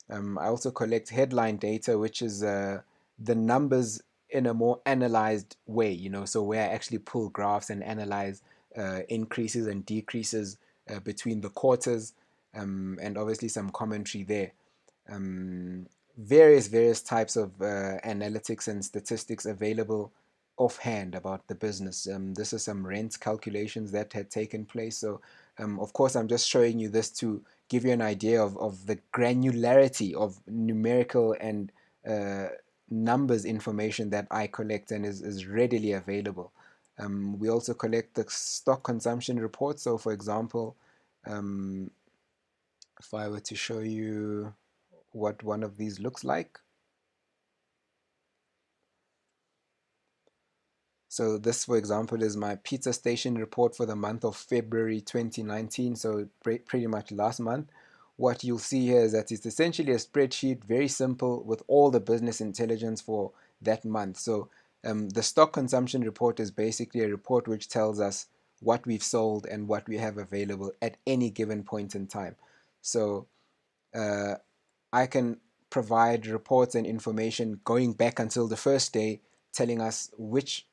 I also collect headline data, which is the numbers in a more analyzed way, you know, so where I actually pull graphs and analyze increases and decreases between the quarters, and obviously some commentary there. Various types of analytics and statistics available offhand about the business. This is some rent calculations that had taken place. So of course, I'm just showing you this to give you an idea of the granularity of numerical and numbers information that I collect and is readily available. We also collect the stock consumption report. So for example, if I were to show you what one of these looks like. So this, for example, is my pizza station report for the month of February 2019, so pretty much last month. What you'll see here is that it's essentially a spreadsheet, very simple, with all the business intelligence for that month. So the stock consumption report is basically a report which tells us what we've sold and what we have available at any given point in time. So I can provide reports and information going back until the first day, telling us which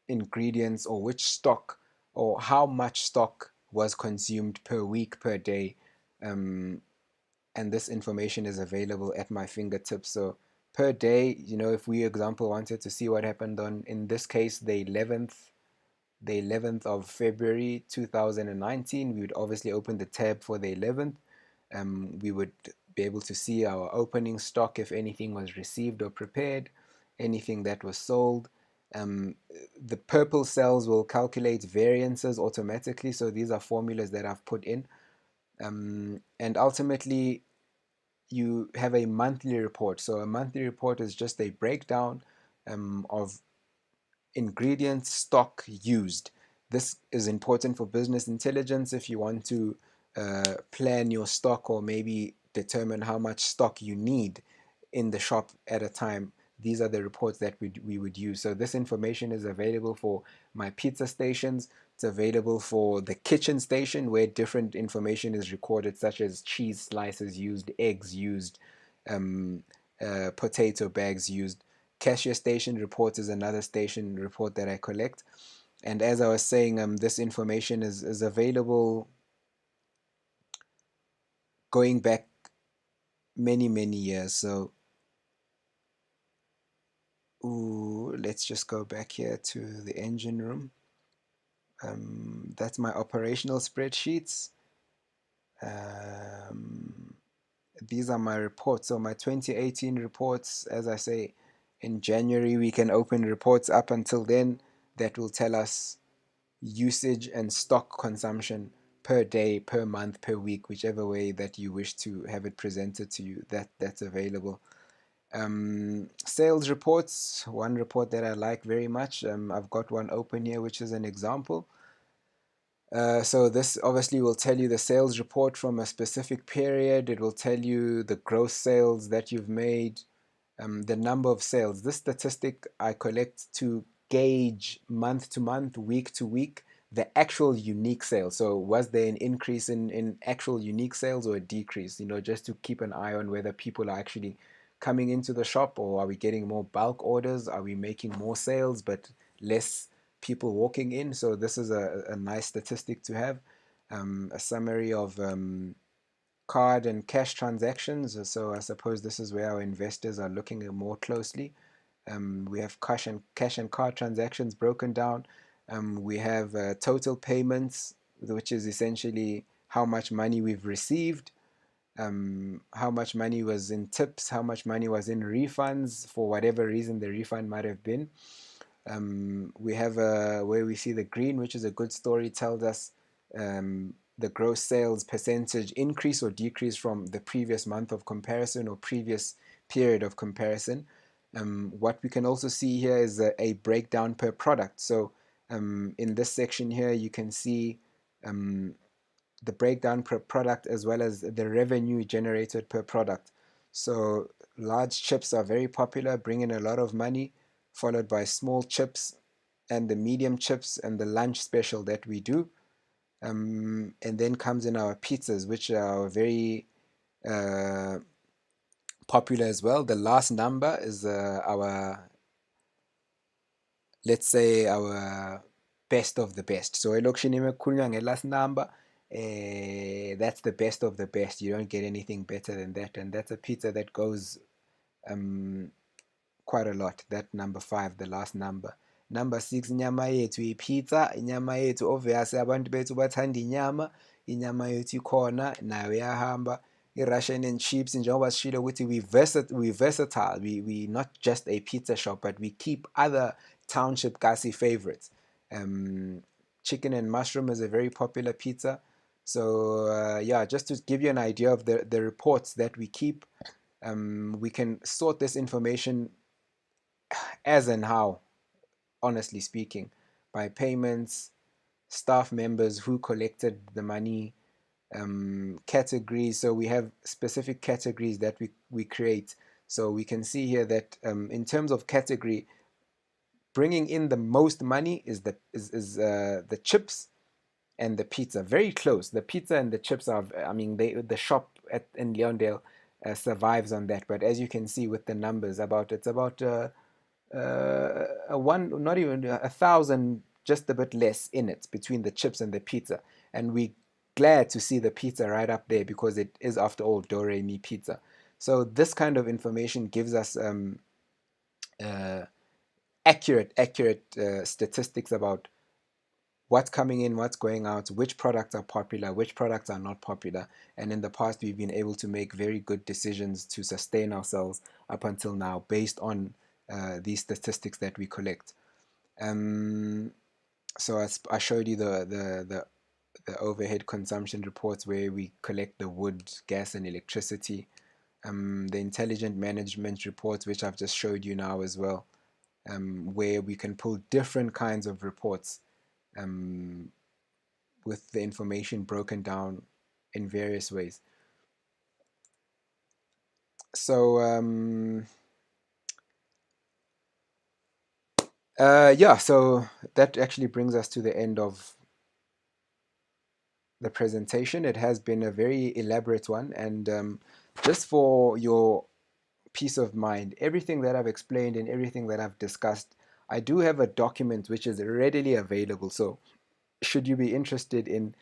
ingredients or which stock or how much stock was consumed per week, per day. And this information is available at my fingertips. So per day, you know, if we, example, wanted to see what happened on, in this case, the 11th of February 2019, we would obviously open the tab for the 11th. We would be able to see our opening stock, if anything was received or prepared, anything that was sold. The purple cells will calculate variances automatically. So these are formulas that I've put in. And ultimately, you have a monthly report. So a monthly report is just a breakdown of ingredients, stock used. This is important for business intelligence if you want to plan your stock or maybe determine how much stock you need in the shop at a time. These are the reports that we would use. So this information is available for my pizza stations. It's available for the kitchen station, where different information is recorded, such as cheese slices used, eggs used, potato bags used. Cashier station report is another station report that I collect. And as I was saying, this information is available going back many years. So let's just go back here to the engine room. That's my operational spreadsheets. These are my reports. So my 2018 reports, as I say, in January we can open reports up until then that will tell us usage and stock consumption per day, per month, per week, whichever way that you wish to have it presented to you. That's available. Sales reports, one report that I like very much. I've got one open here, which is an example. So this obviously will tell you the sales report from a specific period. It will tell you the gross sales that you've made, the number of sales. This statistic I collect to gauge month to month, week to week, the actual unique sales. So was there an increase in actual unique sales or a decrease? Just to keep an eye on whether people are actually coming into the shop, or are we getting more bulk orders? Are we making more sales but less people walking in? So this is a nice statistic to have. A summary of card and cash transactions. So I suppose this is where our investors are looking at more closely. We have cash and card transactions broken down. We have total payments, which is essentially how much money we've received, how much money was in tips, how much money was in refunds for whatever reason the refund might have been. We have where we see the green, which is a good story, tells us the gross sales percentage increase or decrease from the previous month of comparison or previous period of comparison. What we can also see here is a breakdown per product. So in this section here, you can see the breakdown per product as well as the revenue generated per product. So large chips are very popular, bring in a lot of money, followed by small chips and the medium chips and the lunch special that we do. And then comes in our pizzas, which are very popular as well. The last number is let's say our best of the best. So elokishini mekukhulunywa nge-last number, that's the best of the best. You don't get anything better than that, and that's a pizza that goes quite a lot. That number 5, the last number. Number 6, inyama yethu ipizza. Inyama yethu obviously abantu bethu bathanda inyama yethu ikhona nayo yahamba. I-Russian and chips, njengoba sishilo ukuthi we versatile. We not just a pizza shop, but we keep other township Kasi favorites. Chicken and mushroom is a very popular pizza. So yeah, just to give you an idea of the reports that we keep, we can sort this information as and how, honestly speaking, by payments, staff members who collected the money, categories. So we have specific categories that we create. So we can see here that in terms of category, bringing in the most money is the chips and the pizza. Very close. The pizza and the chips are, I mean, the shop in Leondale survives on that. But as you can see with the numbers, it's about one, not even 1,000, just a bit less in it between the chips and the pizza. And we glad to see the pizza right up there because it is, after all, Do Re Mi Pizza. So this kind of information gives us accurate statistics about what's coming in, what's going out, which products are popular, which products are not popular. And in the past, we've been able to make very good decisions to sustain ourselves up until now based on these statistics that we collect. So I showed you the overhead consumption reports where we collect the wood, gas, and electricity. The intelligent management reports, which I've just showed you now as well, where we can pull different kinds of reports with the information broken down in various ways. So yeah, so that actually brings us to the end of the presentation. It has been a very elaborate one, and just for your peace of mind, everything that I've explained and everything that I've discussed, I do have a document which is readily available. So should you be interested in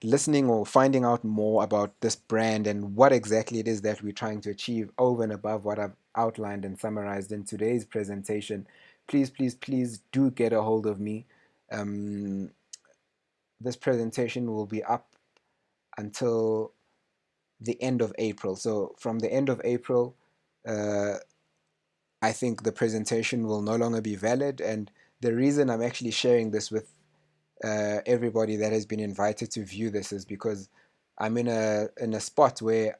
listening or finding out more about this brand and what exactly it is that we're trying to achieve over and above what I've outlined and summarized in today's presentation, please do get a hold of me. This presentation will be up until the end of April. So from the end of April, I think the presentation will no longer be valid. And the reason I'm actually sharing this with everybody that has been invited to view this is because I'm in a spot where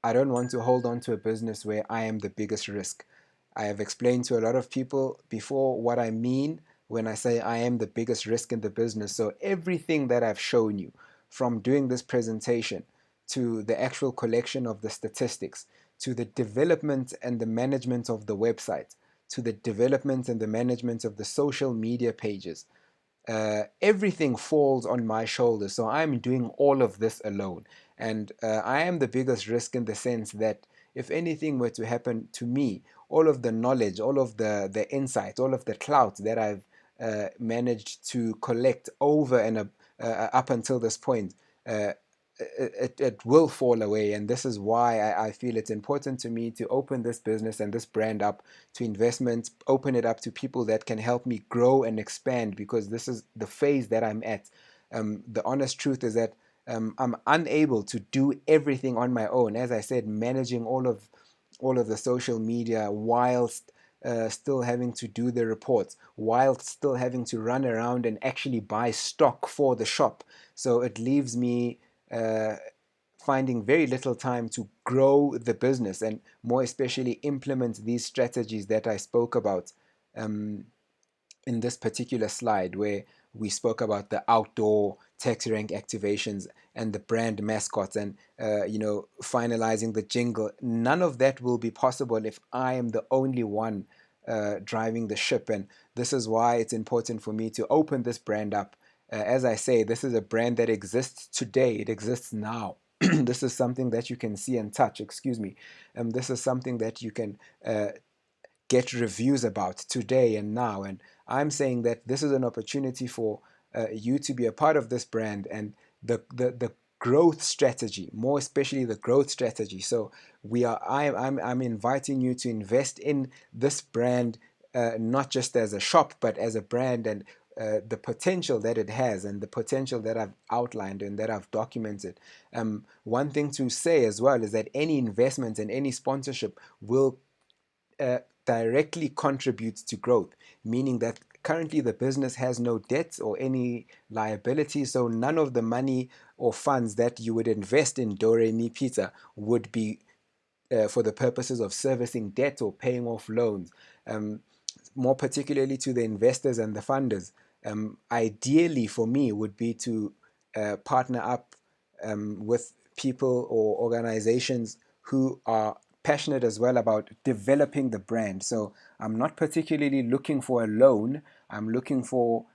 I don't want to hold on to a business where I am the biggest risk. I have explained to a lot of people before what I mean when I say I am the biggest risk in the business. So everything that I've shown you, from doing this presentation to the actual collection of the statistics, to the development and the management of the website, to the development and the management of the social media pages, everything falls on my shoulders. So I'm doing all of this alone. And I am the biggest risk in the sense that if anything were to happen to me, all of the knowledge, all of the insight, all of the clout that I've managed to collect over and up until this point, uh, it will fall away. And this is why I feel it's important to me to open this business and this brand up to investment, open it up to people that can help me grow and expand, because this is the phase that I'm at. The honest truth is that I'm unable to do everything on my own. As I said, managing all of the social media whilst still having to do the reports, whilst still having to run around and actually buy stock for the shop. So it leaves me uh, finding very little time to grow the business and more especially implement these strategies that I spoke about in this particular slide, where we spoke about the outdoor taxi rank activations and the brand mascots and finalizing the jingle. None of that will be possible if I am the only one driving the ship. And this is why it's important for me to open this brand up. As I say, this is a brand that exists today. It exists now. This is something that you can see and touch. Excuse me. This is something that you can get reviews about today and now. And I'm saying that this is an opportunity for you to be a part of this brand and the growth strategy, more especially the growth strategy. So I'm inviting you to invest in this brand, not just as a shop, but as a brand, and the potential that it has and the potential that I've outlined and that I've documented. One thing to say as well is that any investment and any sponsorship will directly contributes to growth, meaning that currently the business has no debt or any liability, so none of the money or funds that you would invest in Do-Re-Mi Pizza would be for the purposes of servicing debt or paying off loans. More particularly to the investors and the funders, ideally for me would be to partner up with people or organizations who are passionate as well about developing the brand. So I'm not particularly looking for a loan. I'm looking for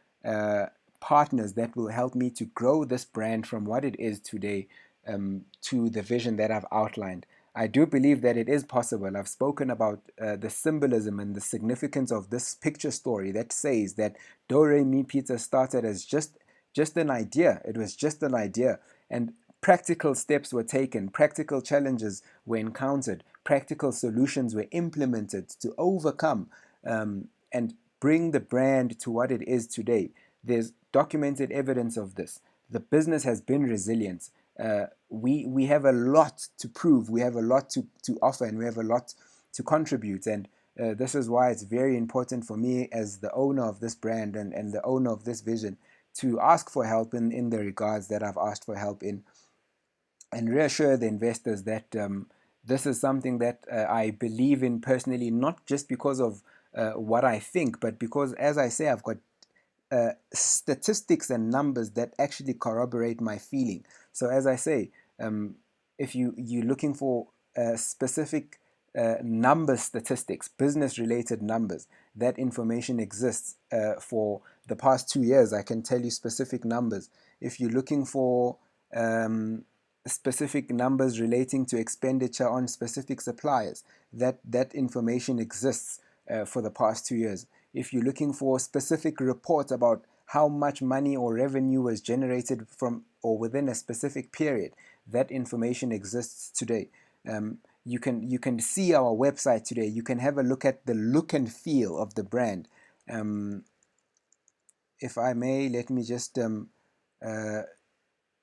partners that will help me to grow this brand from what it is today to the vision that I've outlined. I do believe that it is possible. I've spoken about the symbolism and the significance of this picture story that says that Do-Re-Mi Pizza started as just an idea. It was just an idea. And practical steps were taken, practical challenges were encountered, practical solutions were implemented to overcome and bring the brand to what it is today. There's documented evidence of this. The business has been resilient. We have a lot to prove, we have a lot to offer, and we have a lot to contribute. And this is why it's very important for me as the owner of this brand and the owner of this vision to ask for help in the regards that I've asked for help in, and reassure the investors that this is something that I believe in personally, not just because of what I think, but because, as I say, I've got statistics and numbers that actually corroborate my feeling. So, as I say, if you're looking for specific number statistics, business related numbers, that information exists for the past 2 years. I can tell you specific numbers. If you're looking for specific numbers relating to expenditure on specific suppliers, that information exists for the past 2 years. If you're looking for specific reports about how much money or revenue was generated from or within a specific period, that information exists today. You can see our website today. You can have a look at the look and feel of the brand. If I may, let me just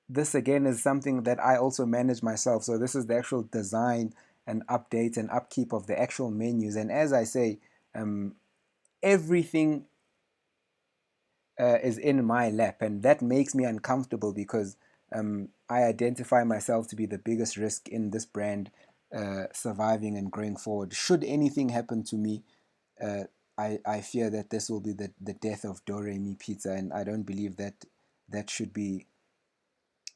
this again is something that I also manage myself. So this is the actual design and update and upkeep of the actual menus. And as I say, everything is in my lap, and that makes me uncomfortable because I identify myself to be the biggest risk in this brand surviving and growing forward. Should anything happen to me, I fear that this will be the death of Do-Re-Mi Pizza, and I don't believe that that should be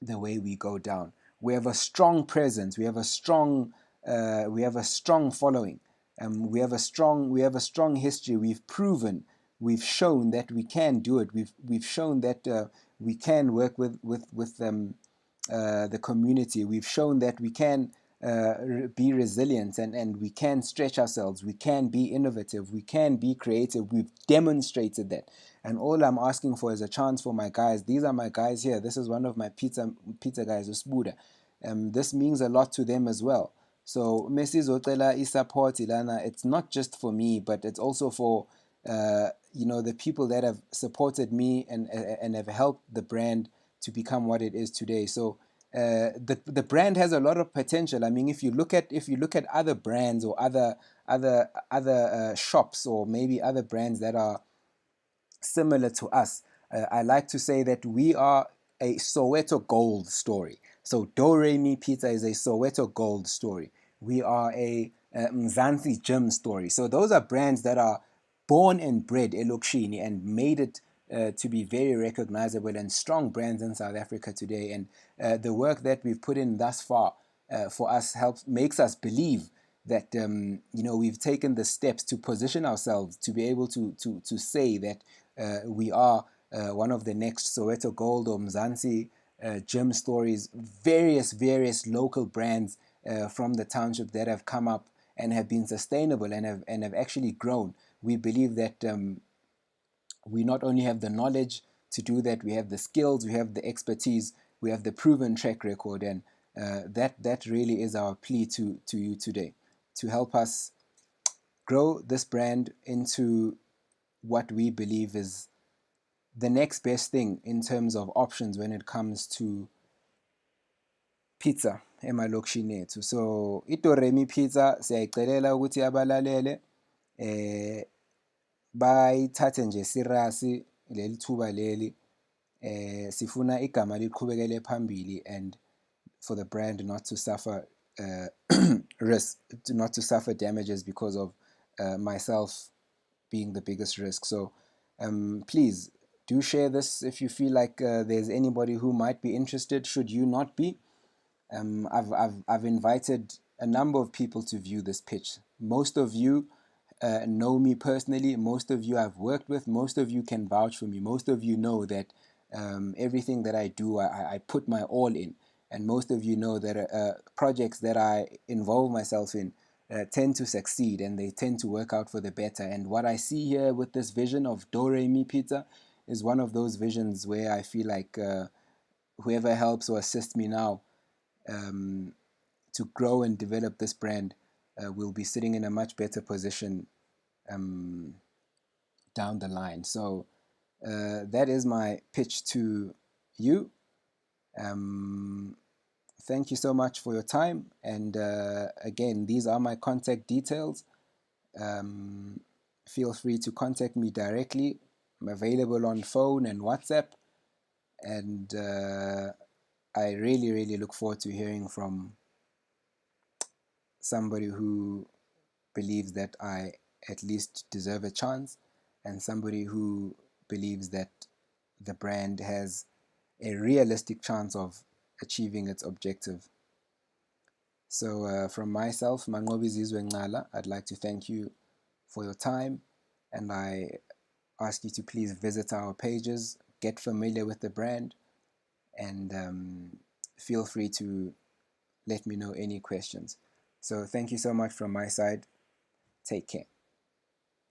the way we go down. We have a strong presence. We have a strong following. We have a strong history. We've proven we've shown that we can do it. We've shown that we can work with the community. We've shown that we can be resilient, and we can stretch ourselves. We can be innovative. We can be creative. We've demonstrated that. And all I'm asking for is a chance for my guys. These are my guys here. This is one of my pizza guys, Usbuda. This means a lot to them as well. So Messi Zotela is support Ilana. It's not just for me, but it's also for the people that have supported me and have helped the brand to become what it is today. So the brand has a lot of potential. I mean, if you look at other brands or other shops, or maybe other brands that are similar to us, I like to say that we are a Soweto Gold story. So Do Re Mi Pizza is a Soweto Gold story. We are a Mzansi Gym story. So those are brands that are born and bred Elokshini and made it to be very recognizable and strong brands in South Africa today. And the work that we've put in thus far for us makes us believe that we've taken the steps to position ourselves to be able to say that we are one of the next Soweto Gold or Mzansi gym stories. Various local brands from the township that have come up and have been sustainable and have actually grown. We believe that we not only have the knowledge to do that, we have the skills, we have the expertise, we have the proven track record, and that really is our plea to you today, to help us grow this brand into what we believe is the next best thing in terms of options when it comes to pizza emalokishini ethu. So iDo Re Mi Pizza siyayicelela ukuthi abalalele bayithathe nje serious leli thuba leli, sifuna igama liqhubekele phambili, and for the brand not to suffer risk, not to suffer damages because of myself being the biggest risk. So please do share this if you feel like there's anybody who might be interested, should you not be. I've invited a number of people to view this pitch. Most of you know me personally. Most of you I've worked with. Most of you can vouch for me. Most of you know that everything that I do, I put my all in. And most of you know that projects that I involve myself in tend to succeed, and they tend to work out for the better. And what I see here with this vision of Do Re Mi Pizza is one of those visions where I feel like whoever helps or assists me now to grow and develop this brand will be sitting in a much better position down the line. So that is my pitch to you. Thank you so much for your time. And again, these are my contact details. Feel free to contact me directly. I'm available on phone and WhatsApp. And I really look forward to hearing from somebody who believes that I at least deserve a chance, and somebody who believes that the brand has a realistic chance of achieving its objective. So from myself, Manqobi Zizwe Ngala, I'd like to thank you for your time, and I ask you to please visit our pages, get familiar with the brand, and feel free to let me know any questions. So thank you so much from my side. Take care.